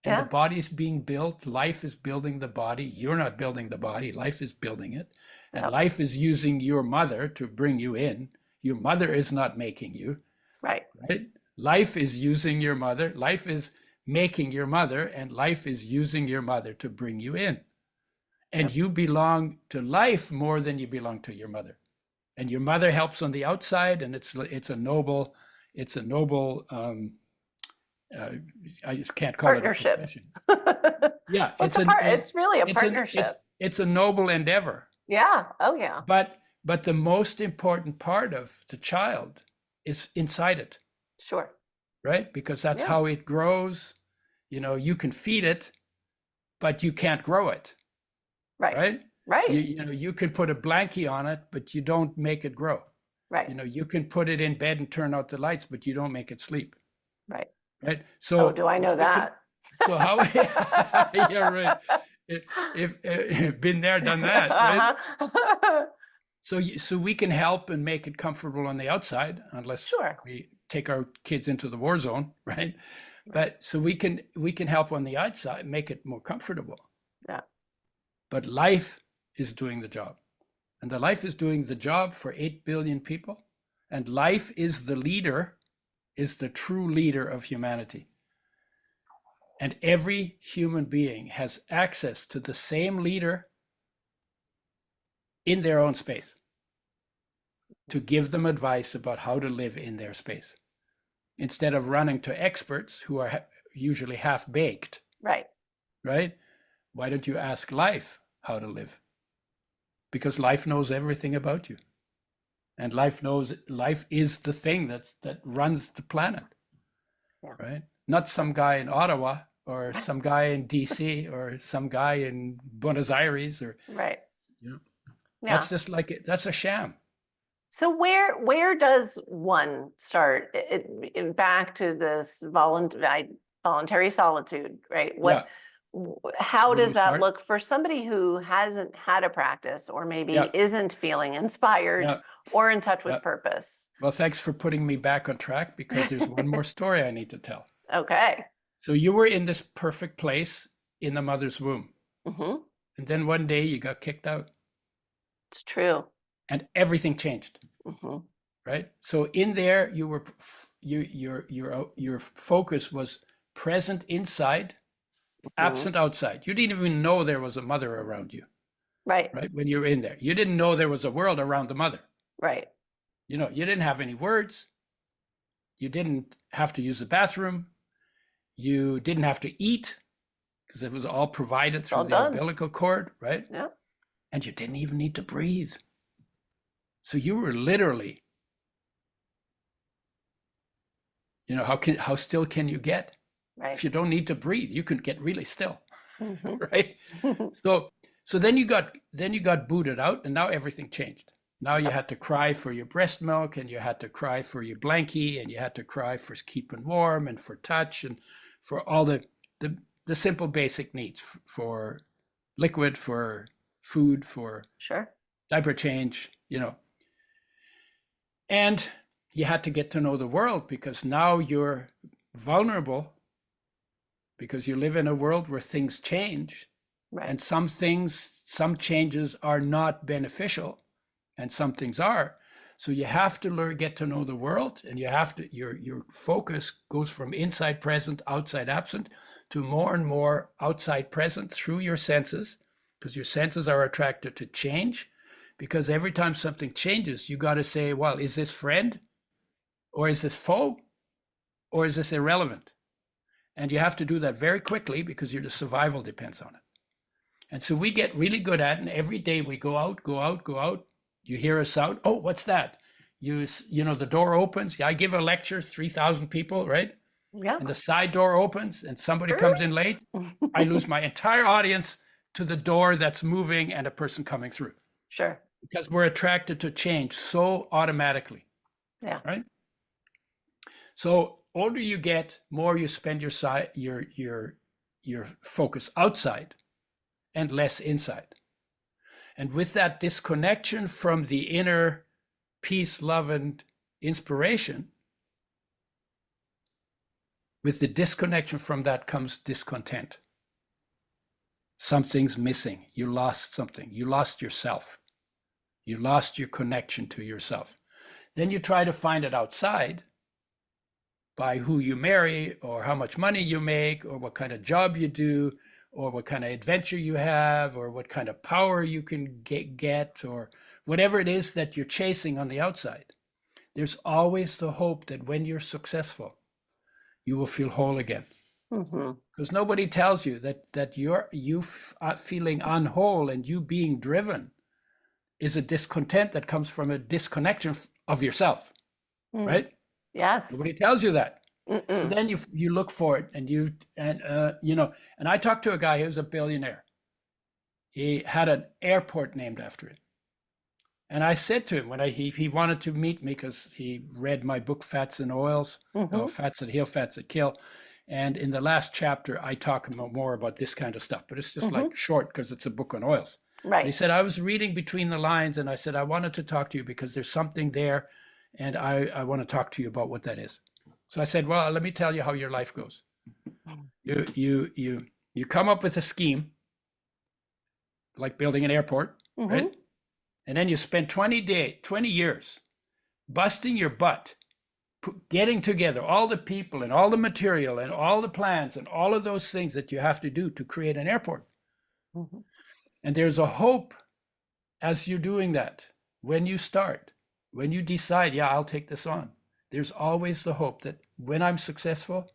And the body is being built. Life is building the body. You're not building the body. Life is building it. And life is using your mother to bring you in. Your mother is not making you. Right. Right? Life is using your mother. Life is making your mother, and life is using your mother to bring you in. And Yep. you belong to life more than you belong to your mother. And your mother helps on the outside, and it's a noble, I just can't call it a Partnership. profession. Yeah, Well, it's really a it's an partnership. it's a noble endeavor. Yeah. Oh, yeah. But the most important part of the child is inside it, Sure. right? Because that's Yeah. how it grows. You know, you can feed it, but you can't grow it, Right. right? Right. You know, you can put a blankie on it, but you don't make it grow. Right. You know, you can put it in bed and turn out the lights, but you don't make it sleep, Right. right? Oh, So do I know that? so how yeah, right. If been there, done that, right? Uh-huh. So we can help and make it comfortable on the outside, unless Sure. we take our kids into the war zone, right? But so we can help on the outside, make it more comfortable. Yeah. But life is doing the job. And the life is doing the job for 8 billion people. And life is the leader, is the true leader of humanity. And every human being has access to the same leader in their own space to give them advice about how to live in their space. Instead of running to experts who are usually half-baked, Right. right? Why don't you ask life how to live? Because life knows everything about you. And life is the thing that runs the planet, Yeah. right? Not some guy in Ottawa or some guy in DC or some guy in Buenos Aires or, Right. you know, Yeah. that's just like that's a sham. So where does one start? Back to this voluntary solitude, right? Yeah. How Where do does we that start? look for somebody who hasn't had a practice or maybe Yeah. isn't feeling inspired Yeah. or in touch with Yeah. purpose? Well, thanks for putting me back on track because there's one more story I need to tell. Okay. So you were in this perfect place in the mother's womb. Hmm. And then one day you got kicked out It's true. and everything changed, Hmm. right? So in there you were your focus was present inside, absent outside. You didn't even know there was a mother around you, Right. right? When you were in there. You didn't know there was a world around the mother. Right. You know, you didn't have any words. You didn't have to use the bathroom. You didn't have to eat because it was all provided It's all through the done. umbilical cord, right? Yeah. And you didn't even need to breathe. So you were literally, you know, how still can you get? Right. If you don't need to breathe, you can get really still, Mhm. right? So then you got booted out, and now everything changed. Now you had to cry for your breast milk, and you had to cry for your blankie, and you had to cry for keeping warm, and for touch, and for all the simple basic needs for liquid, for food, for Sure. diaper change, you know. And you had to get to know the world because now you're vulnerable because you live in a world where things change. Right. And some changes are not beneficial and some things are. So you have to get to know the world, and you have to, your focus goes from inside present, outside absent, to more and more outside present through your senses, because your senses are attracted to change. Because every time something changes, you got to say, well, is this friend or is this foe or is this irrelevant? And you have to do that very quickly because your survival depends on it. And so we get really good at it. And every day we go out, go out, go out. You hear a sound. Oh, what's that? You know, the door opens. I give a lecture, 3,000 people, right? Yeah. And the side door opens and somebody comes in late. I lose my entire audience to the door that's moving and a person coming through. Sure. Because we're attracted to change so automatically. Yeah. Right? So older you get, more you spend your focus outside and less inside. And with that disconnection from the inner peace, love, and inspiration, with the disconnection from that comes discontent. Something's missing. You lost something. You lost yourself. You lost your connection to yourself. Then you try to find it outside, by who you marry or how much money you make or what kind of job you do or what kind of adventure you have or what kind of power you can get or whatever it is that you're chasing on the outside. There's always the hope that when you're successful, you will feel whole again. Because nobody tells you that you feeling unwhole and you being driven is a discontent that comes from a disconnection of yourself, right? Yes. Nobody tells you that. So then you look for it, and you know. And I talked to a guy who was a billionaire. He had an airport named after it. And I said to him when he wanted to meet me because he read my book Fats and Oils, Fats that Heal, Fats that Kill. And in the last chapter, I talk more about this kind of stuff, but it's just like short because it's a book on oils. Right. And he said, I was reading between the lines and I said, I wanted to talk to you because there's something there and I want to talk to you about what that is. So I said, well, let me tell you how your life goes. You come up with a scheme, like building an airport, right? And then you spend 20 years busting your butt, getting together all the people and all the material and all the plans and all of those things that you have to do to create an airport. And there's a hope as you're doing that, when you start, when you decide, yeah, I'll take this on, there's always the hope that when I'm successful,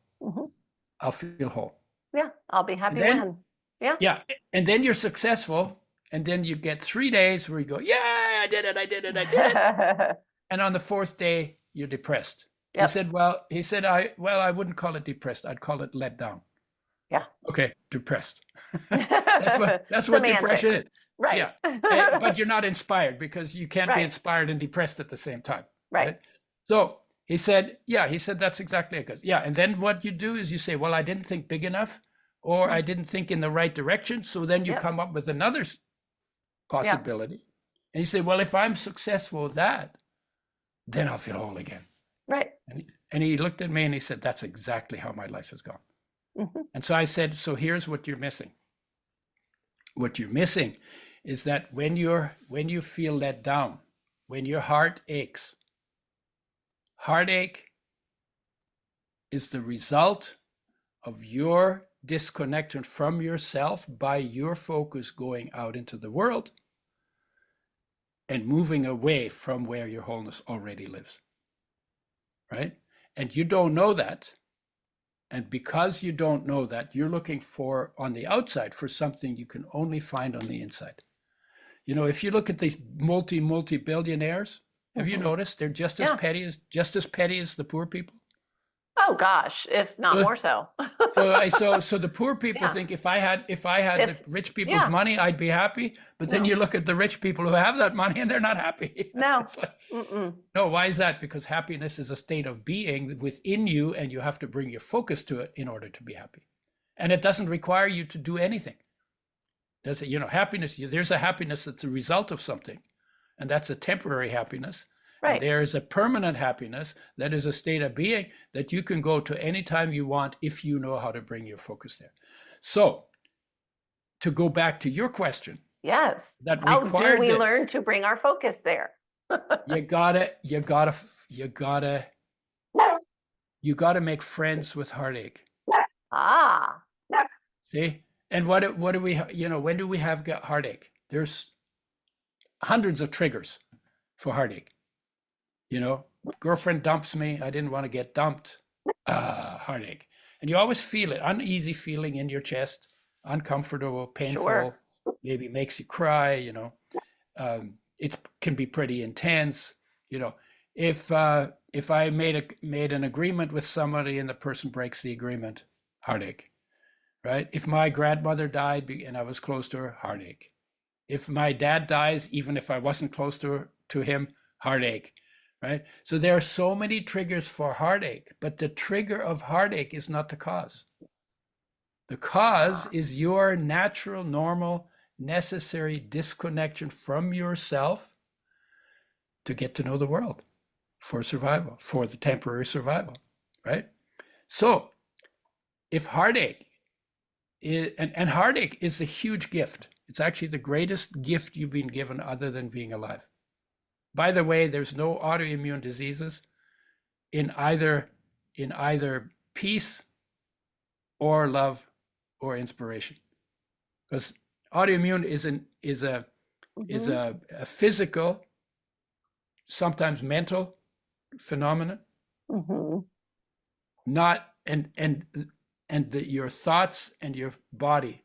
I'll feel whole. Yeah, I'll be happy when. Yeah. Yeah, and then you're successful, and then you get 3 days where you go, yeah, I did it. And on the 4th day, you're depressed. He said, I wouldn't call it depressed. I'd call it let down. Yeah. Okay, depressed. That's what depression is. Right. Yeah. But you're not inspired because you can't be inspired and depressed at the same time. Right. So he said, that's exactly it. Yeah. And then what you do is you say, well, I didn't think big enough or I didn't think in the right direction. So then you come up with another possibility. And you say, well, if I'm successful with that, then I'll feel whole again. Right. And he looked at me and he said, that's exactly how my life has gone. And so I said, so here's what you're missing. What you're missing is that when you feel let down, when your heart aches, heartache is the result of your disconnection from yourself by your focus going out into the world and moving away from where your wholeness already lives. Right? And you don't know that. And because you don't know that, you're looking for on the outside for something you can only find on the inside. You know, if you look at these multi-billionaires, have you noticed they're just as petty as the poor people? Oh gosh, if not more so. So the poor people think if I had the rich people's money, I'd be happy. But then you look at the rich people who have that money and they're not happy. No. No, why is that? Because happiness is a state of being within you, and you have to bring your focus to it in order to be happy. And it doesn't require you to do anything. Happiness. There's a happiness that's a result of something, and that's a temporary happiness. Right. And there is a permanent happiness that is a state of being that you can go to anytime you want if you know how to bring your focus there. So, to go back to your question. Yes. How do we learn to bring our focus there? you gotta make friends with heartache. See? And what do we, when do we have heartache? There's hundreds of triggers for heartache. Girlfriend dumps me. I didn't want to get dumped. Heartache. And you always feel it, uneasy feeling in your chest, uncomfortable, painful, maybe makes you cry, it can be pretty intense. If I made an agreement with somebody and the person breaks the agreement, heartache, right? If my grandmother died and I was close to her, heartache. If my dad dies, even if I wasn't close to him, heartache. Right? So there are so many triggers for heartache, but the trigger of heartache is not the cause. The cause is your natural, normal, necessary disconnection from yourself to get to know the world for survival, for the temporary survival, right? So if heartache is, and heartache is a huge gift. It's actually the greatest gift you've been given other than being alive. By the way, there's no autoimmune diseases in either in either peace or love or inspiration. Because autoimmune is a physical, sometimes mental phenomenon. Not your thoughts and your body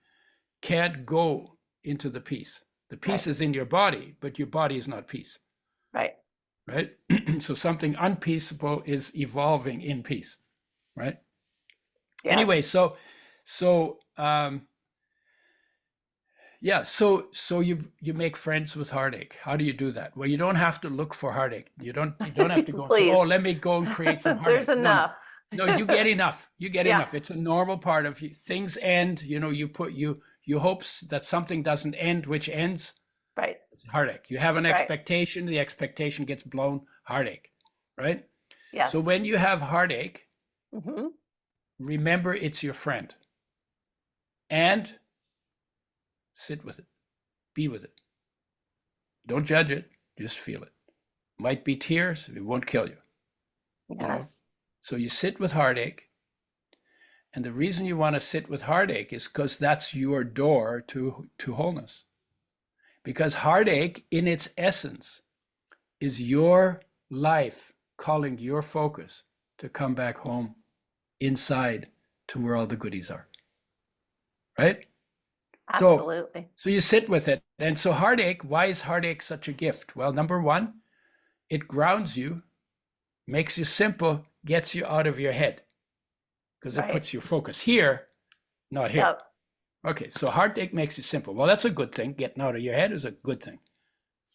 can't go into the peace. The peace is in your body, but your body is not peace. Right. Right. So something unpeaceable is evolving in peace. Right. Yes. Anyway, so you make friends with heartache. How do you do that? Well, you don't have to look for heartache. You don't have to go and say, oh, let me go and create some heartache. There's enough. No, you get enough. You get Yeah. enough. It's a normal part of things end. You hopes that something doesn't end, which ends. Right. It's heartache. You have an Right. expectation. The expectation gets blown. Heartache. Right. Yes. So when you have heartache, Mhm. remember it's your friend, and sit with it. Be with it. Don't judge it. Just feel it. Might be tears. It won't kill you. Yes. So you sit with heartache. And the reason you want to sit with heartache is because that's your door to wholeness. Because heartache, in its essence, is your life calling your focus to come back home inside to where all the goodies are. Right? Absolutely. So you sit with it. And so heartache, why is heartache such a gift? Well, number one, it grounds you, makes you simple, gets you out of your head. Because it puts your focus here, not here. Yep. Okay, so heartache makes it simple. Well, that's a good thing. Getting out of your head is a good thing,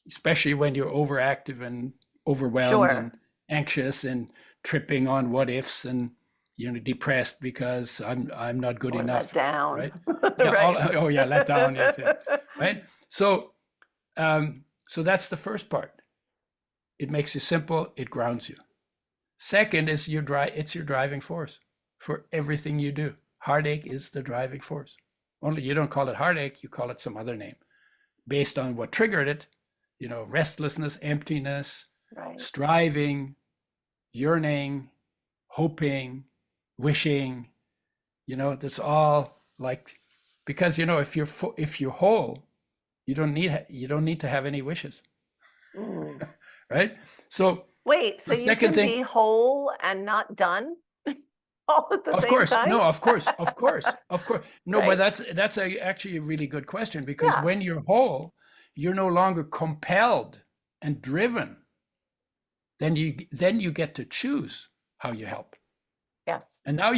especially when you're overactive and overwhelmed and anxious and tripping on what ifs and depressed because I'm not good enough. Let down. Right? Yeah, let down. Yes, yeah. Right. So that's the first part. It makes you simple. It grounds you. Second is it's your driving force for everything you do. Heartache is the driving force. Only you don't call it heartache, you call it some other name based on what triggered it, restlessness, emptiness, striving, yearning, hoping, wishing, that's all like, because, if you're whole, you don't need to have any wishes. Right? So wait, so you can be whole and not done? All at the same time? No, of course. No, but that's actually a really good question, because when you're whole, you're no longer compelled and driven. Then you get to choose how you help. Yes. And now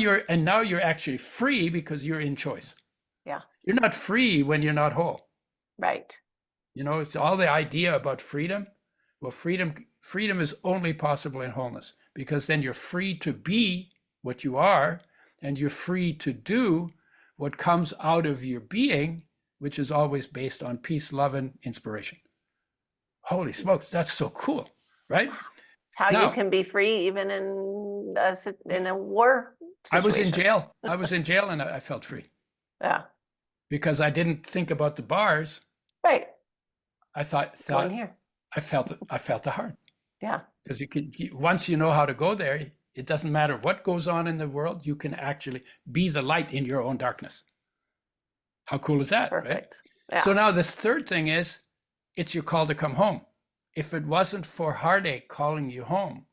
you're actually free because you're in choice. Yeah. You're not free when you're not whole. Right. It's all the idea about freedom. Well, freedom is only possible in wholeness, because then you're free to be what you are, and you're free to do what comes out of your being, which is always based on peace, love, and inspiration. Holy smokes, that's so cool, right? It's how you can be free even in a war situation. I was in jail and I felt free. Yeah. Because I didn't think about the bars. Right. I thought here. I felt the heart. Yeah. Because once you know how to go there, it doesn't matter what goes on in the world, you can actually be the light in your own darkness. How cool is that? Perfect. Right? Yeah. So now this third thing is, it's your call to come home. If it wasn't for heartache calling you home,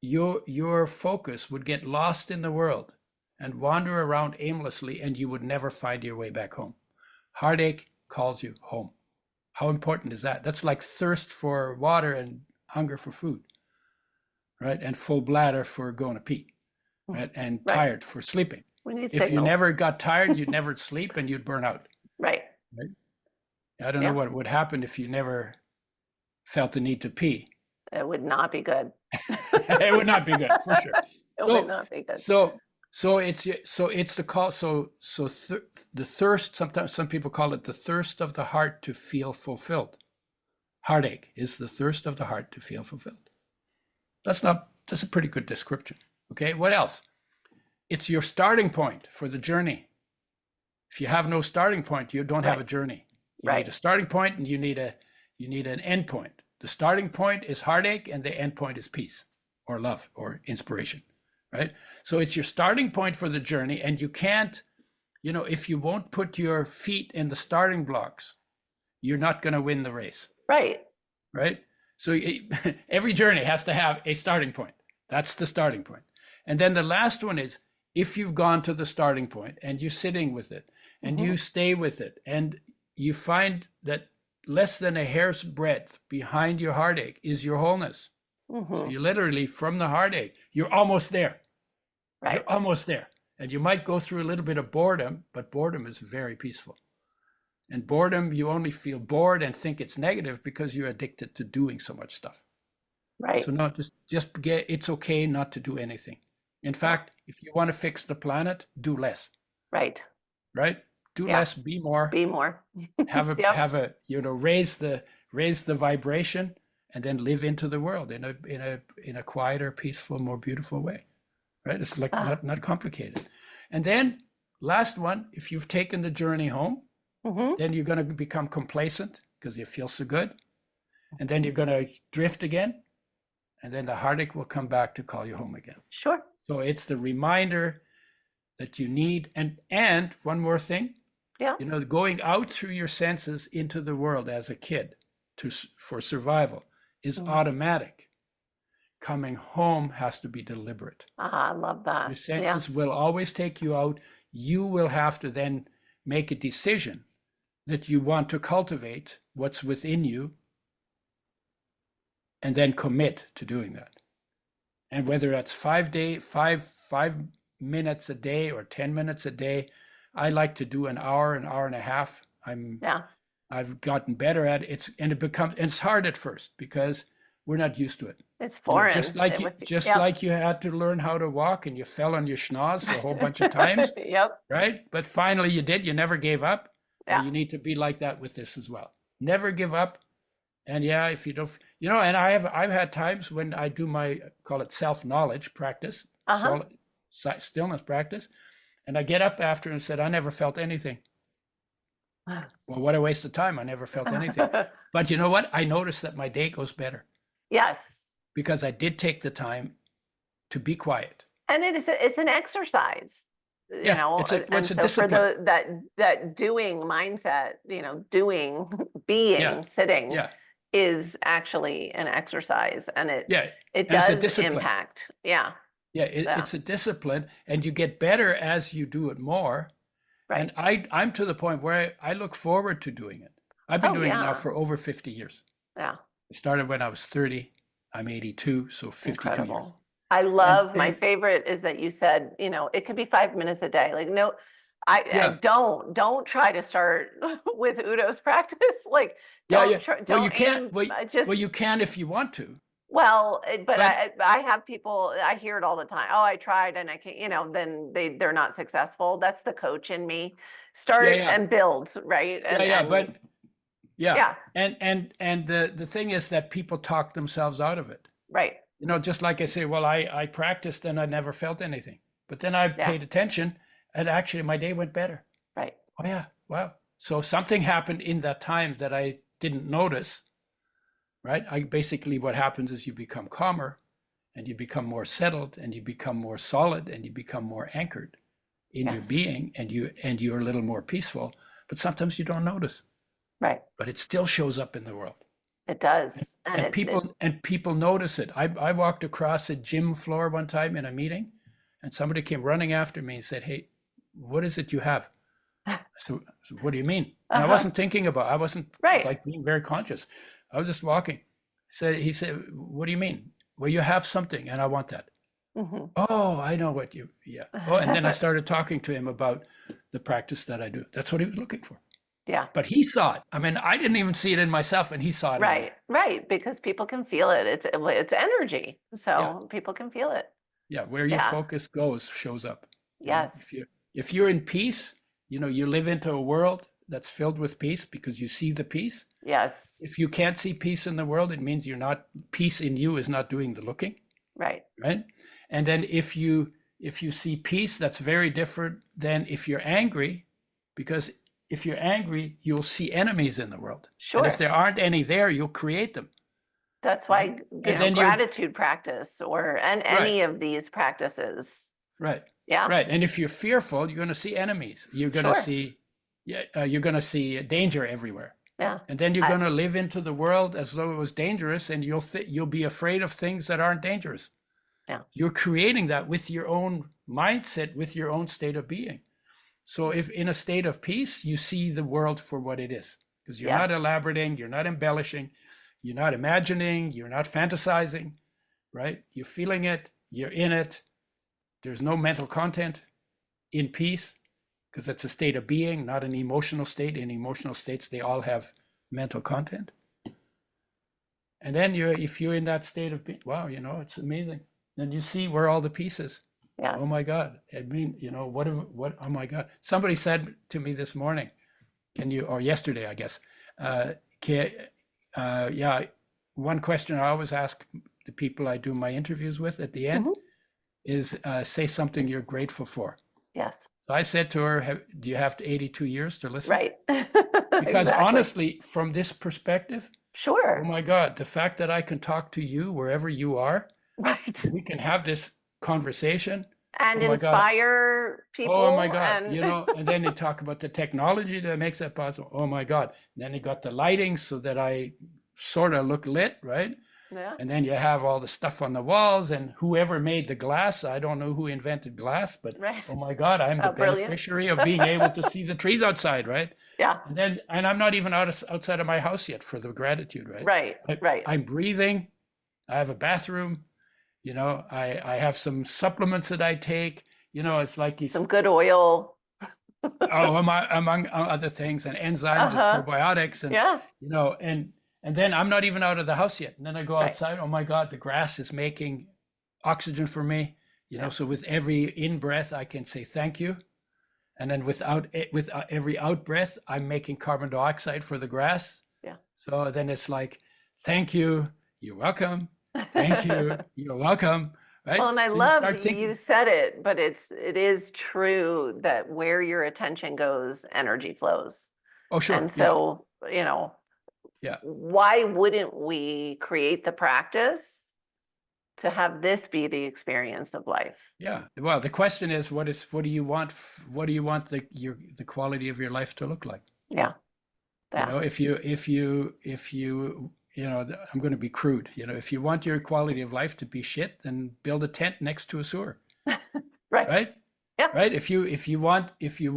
your focus would get lost in the world and wander around aimlessly, and you would never find your way back home. Heartache calls you home. How important is that? That's like thirst for water and hunger for food. Right? And full bladder for going to pee, right? And tired for sleeping. We need signals. If you never got tired, you'd never sleep and you'd burn out. Right. I don't know what would happen if you never felt the need to pee. It would not be good. It would not be good, for sure. It would not be good. So it's the call. The thirst. Sometimes some people call it the thirst of the heart to feel fulfilled. Heartache is the thirst of the heart to feel fulfilled. That's a pretty good description. Okay, what else? It's your starting point for the journey. If you have no starting point, you don't have a journey. You need a starting point, and you need an end point. The starting point is heartache, and the end point is peace or love or inspiration. right? So it's your starting point for the journey, and you can't, if you won't put your feet in the starting blocks, you're not going to win the race. Right. Right? So every journey has to have a starting point. That's the starting point. And then the last one is, if you've gone to the starting point and you're sitting with it and you stay with it and you find that less than a hair's breadth behind your heartache is your wholeness. So you literally, from the heartache, you're almost there. Right. You're almost there. And you might go through a little bit of boredom, but boredom is very peaceful. And boredom, you only feel bored and think it's negative because you're addicted to doing so much stuff. Right. So no, just get, it's okay not to do anything. In fact, if you want to fix the planet, do less. Right. Right? Do less, be more. Be more. have a raise the vibration, and then live into the world in a quieter, peaceful, more beautiful way. Right? It's like not complicated. And then last one, if you've taken the journey home, then you're going to become complacent because you feel so good. And then you're going to drift again. And then the heartache will come back to call you home again. Sure. So it's the reminder that you need. And one more thing, going out through your senses into the world as a kid for survival is automatic. Coming home has to be deliberate. I love that. Your senses will always take you out. You will have to then make a decision that you want to cultivate what's within you and then commit to doing that. And whether that's 5 minutes a day or 10 minutes a day, I like to do an hour and a half. I've gotten better at it. It's hard at first because we're not used to it. It's foreign. Just like you had to learn how to walk and you fell on your schnoz a whole bunch of times. Right? But finally you did. You never gave up. And you need to be like that with this as well. Never give up. And if you don't, and I've had times when I do my, call it self-knowledge practice, stillness practice, and I get up after and said, I never felt anything. Well, what a waste of time. I never felt anything. But you know what? I noticed that my day goes better. Yes. Because I did take the time to be quiet. And it's an exercise. It's a discipline. For that doing mindset, being, sitting is actually an exercise, and it does impact. It's a discipline, and you get better as you do it more. Right. And I'm to the point where I look forward to doing it. I've been doing it now for over 50 years. Yeah. I started when I was 30. I'm 82, so 52 years. I love, my favorite is that you said, it could be 5 minutes a day. Like, no, I don't try to start with Udo's practice. Like, you can if you want to. Well, but I have people, I hear it all the time. Oh, I tried and I can't, then they're not successful. That's the coach in me. Start and build, right? And the thing is that people talk themselves out of it. Right. Just like I say, well, I practiced and I never felt anything. But then I paid attention and actually my day went better. Right. Oh, yeah. Wow. So something happened in that time that I didn't notice, right? What happens is you become calmer and you become more settled and you become more solid and you become more anchored in your being and you're a little more peaceful. But sometimes you don't notice. Right. But it still shows up in the world. It does. And people notice it. I walked across a gym floor one time in a meeting and somebody came running after me and said, "Hey, what is it you have?" I said, "What do you mean?" And I wasn't thinking about, I wasn't like being very conscious. I was just walking. He said, "What do you mean?" "Well, you have something and I want that." Oh, I know what Oh, and then I started talking to him about the practice that I do. That's what he was looking for. Yeah. But he saw it. I mean, I didn't even see it in myself and he saw it. Right. Because people can feel it. It's energy. So people can feel it. Yeah. Where your focus goes shows up. Yes. If you're in peace, you live into a world that's filled with peace because you see the peace. Yes. If you can't see peace in the world, it means peace in you is not doing the looking. Right. Right. And then if you see peace, that's very different than if you're angry, because if you're angry, you'll see enemies in the world. Sure. And if there aren't any there, you'll create them. That's right? why, And then you, gratitude practice and right, any of these practices. right, Yeah, right. And if you're fearful, you're going to see enemies. You're going to sure. see, yeah, you're going to see danger everywhere. Yeah. And then you're I, going to live into the world as though it was dangerous, and you'll be afraid of things that aren't dangerous. yeah. You're creating that with your own mindset, with your own state of being. So if in a state of peace, you see the world for what it is, because you're not Yes. elaborating, you're not embellishing, you're not imagining, you're not fantasizing, right? You're feeling it, you're in it. There's no mental content in peace, because it's a state of being, not an emotional state. In emotional states, they all have mental content. And then if you're in that state of being, wow, it's amazing. Then you see where all the pieces. Yes. Oh my God. I mean, oh my God. Somebody said to me this morning, or yesterday, I guess, yeah, one question I always ask the people I do my interviews with at the end is say something you're grateful for. Yes. So I said to her, do you have 82 years to listen? Right. Because Exactly. honestly, from this perspective, Sure. oh my God, the fact that I can talk to you wherever you are, Right. we can have this conversation. And Oh my God. inspire people. Oh my God, and and then they talk about the technology that makes that possible. Oh my God. And then you got the lighting so that I sort of look lit, right? yeah. And then you have all the stuff on the walls, and whoever made the glass, I don't know who invented glass, but Right. oh my God, I'm the Brilliant. beneficiary of being able to see the trees outside, right? Yeah. And I'm not even outside of my house yet for the gratitude, right? Right. Right. I'm breathing. I have a bathroom. I have some supplements that I take. It's like some good oil. among other things, and enzymes and probiotics, and yeah. And then I'm not even out of the house yet. And then I go Right. outside. Oh my God, the grass is making oxygen for me. So with every in breath, I can say thank you. And then with every out breath, I'm making carbon dioxide for the grass. Yeah. So then it's like, thank you, you're welcome. Thank you, you're welcome. Right? Well, and I So love thinking, you said it, but it is true that where your attention goes, energy flows. oh, sure. And so, Yeah. why wouldn't we create the practice to have this be the experience of life? Yeah. Well, the question is, what do you want? What do you want the quality of your life to look like? Yeah. Yeah. If you I'm going to be crude. If you want your quality of life to be shit, then build a tent next to a sewer. Right. Right. Yeah. Right. If you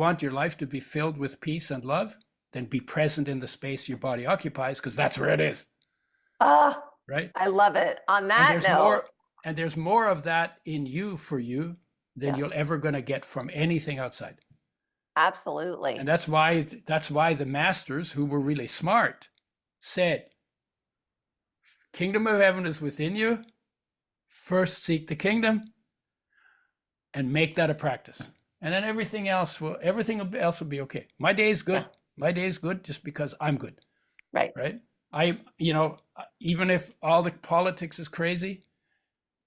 want your life to be filled with peace and love, then be present in the space your body occupies, because that's where it is. Right. I love it. On that note. And there's more of that in you for you than you're ever going to get from anything outside. Absolutely. And that's why the masters, who were really smart, said, kingdom of heaven is within you. First seek the kingdom and make that a practice. And then everything else will be okay. My day is good. Yeah. My day is good just because I'm good. Right. Right. Even if all the politics is crazy,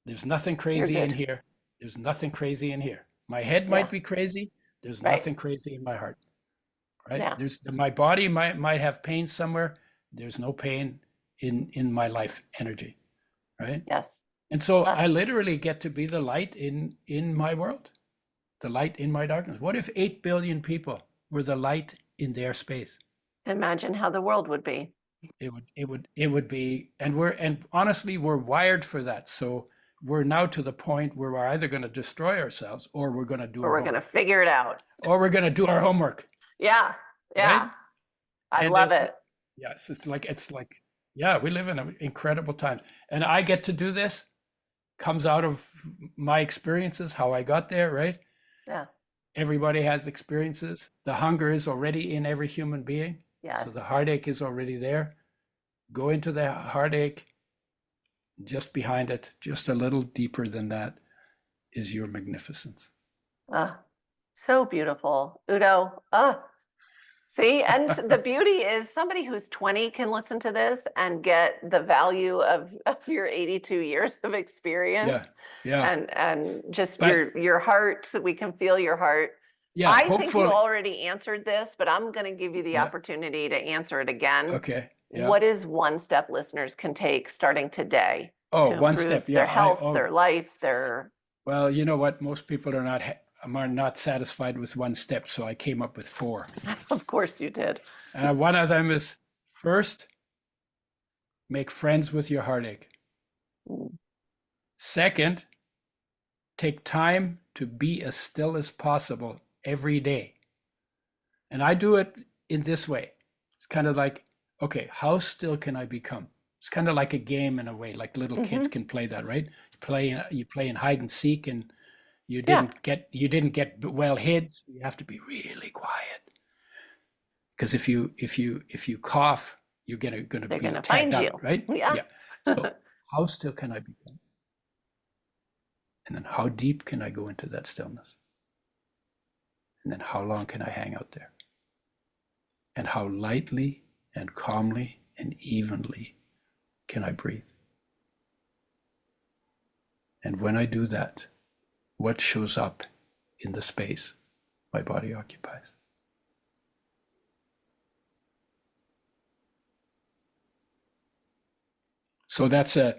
there's nothing crazy in here. There's nothing crazy in here. My head might be crazy. There's nothing crazy in my heart. Right. Yeah. My body might have pain somewhere. There's no pain in my life energy. Right. Yes. And so I literally get to be the light in my world, the light in my darkness. What if 8 billion people were the light in their space? Imagine how the world would be. It would be, and honestly, we're wired for that. So we're now to the point where we're either going to destroy ourselves, or we're going to do, or we're going to figure it out, or we're going to do our homework. Yeah. Yeah. Right? I love it. Yes. It's like, yeah, we live in incredible times, and I get to do this. Comes out of my experiences, how I got there, right? Yeah. Everybody has experiences. The hunger is already in every human being. Yes. So the heartache is already there. Go into the heartache. Just behind it, just a little deeper than that, is your magnificence. So beautiful, Udo. See, and the beauty is somebody who's 20 can listen to this and get the value of your 82 years of experience. Yeah. And just your heart, so we can feel your heart. Yeah. I think you already answered this, but I'm going to give you the opportunity to answer it again. Okay. Yeah. what is one step listeners can take starting today Oh, to one improve step. their Yeah. health, their life, Well, you know what? Most people are not satisfied with one step, so I came up with 4. of course you did. One of them is, first, make friends with your heartache. Mm. Second, take time to be as still as possible every day. And I do it in this way. It's kind of like, okay, how still can I become? It's kind of like a game in a way, like little kids can play that, right? You play in hide and seek, and you didn't get well hid. So you have to be really quiet, because if you cough, you're gonna They're be gonna tagged find out, you. right? Yeah. So how still can I become? And then how deep can I go into that stillness? And then how long can I hang out there? And how lightly and calmly and evenly can I breathe? And when I do that, what shows up in the space my body occupies? So that's a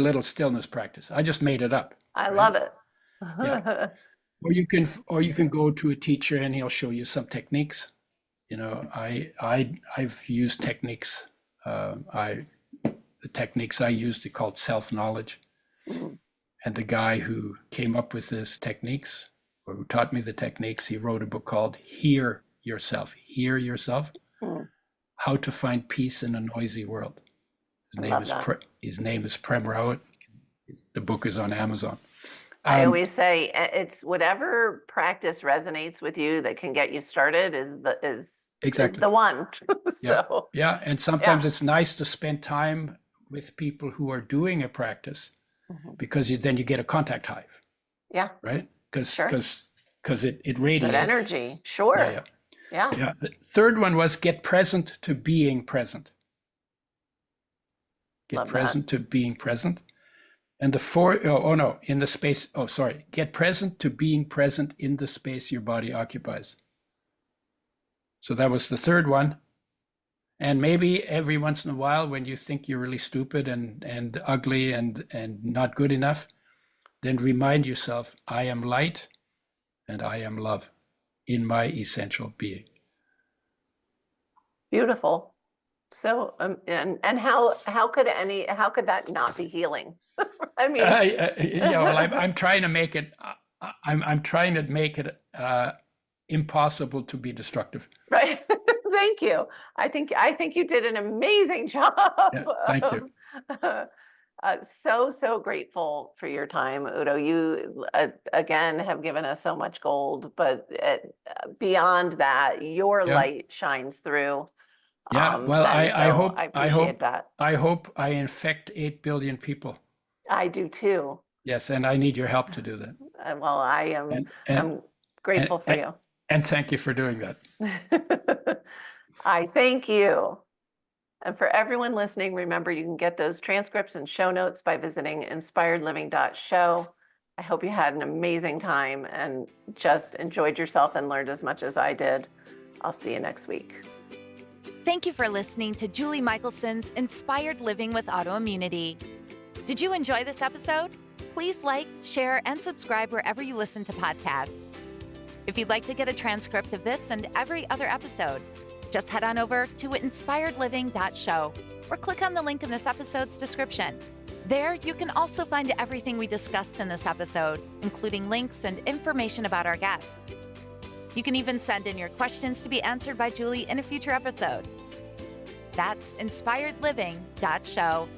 little stillness practice. I just made it up. I right? love it. Yeah. Or you can go to a teacher and he'll show you some techniques. You know, I've used techniques. The techniques I used are called self-knowledge. And the guy who came up with these techniques, or who taught me the techniques, he wrote a book called Hear Yourself. Hear Yourself. How to Find Peace in a Noisy World. His name is Prem Rawat. The book is on Amazon. I always say it's whatever practice resonates with you that can get you started is the one. So yeah, and sometimes it's nice to spend time with people who are doing a practice, because then you get a contact hive. Yeah. Right? Because it radiates. Good energy. Sure. Yeah. The third one was get present to being present. Get present to being present. And the fourth, get present to being present in the space your body occupies. So that was the third one. And maybe every once in a while, when you think you're really stupid and ugly and not good enough, then remind yourself, I am light and I am love in my essential being. Beautiful. So, and how could that not be healing? I mean, I'm trying to make it. I'm trying to make it impossible to be destructive. Right. Thank you. I think you did an amazing job. Yeah, thank you. So grateful for your time, Udo. You again have given us so much gold, but beyond that, your light shines through. Yeah. Well, I hope that. I hope I infect 8 billion people. I do too. Yes, and I need your help to do that. Well, I am. I'm grateful for you. And thank you for doing that. I thank you. And for everyone listening, remember you can get those transcripts and show notes by visiting inspiredliving.show. I hope you had an amazing time and just enjoyed yourself and learned as much as I did. I'll see you next week. Thank you for listening to Julie Michelson's Inspired Living with Autoimmunity. Did you enjoy this episode? Please like, share, and subscribe wherever you listen to podcasts. If you'd like to get a transcript of this and every other episode, just head on over to inspiredliving.show or click on the link in this episode's description. There, you can also find everything we discussed in this episode, including links and information about our guest. You can even send in your questions to be answered by Julie in a future episode. That's inspiredliving.show.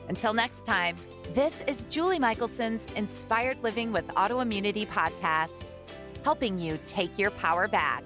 Until next time, this is Julie Michelson's Inspired Living with Autoimmunity podcast, helping you take your power back.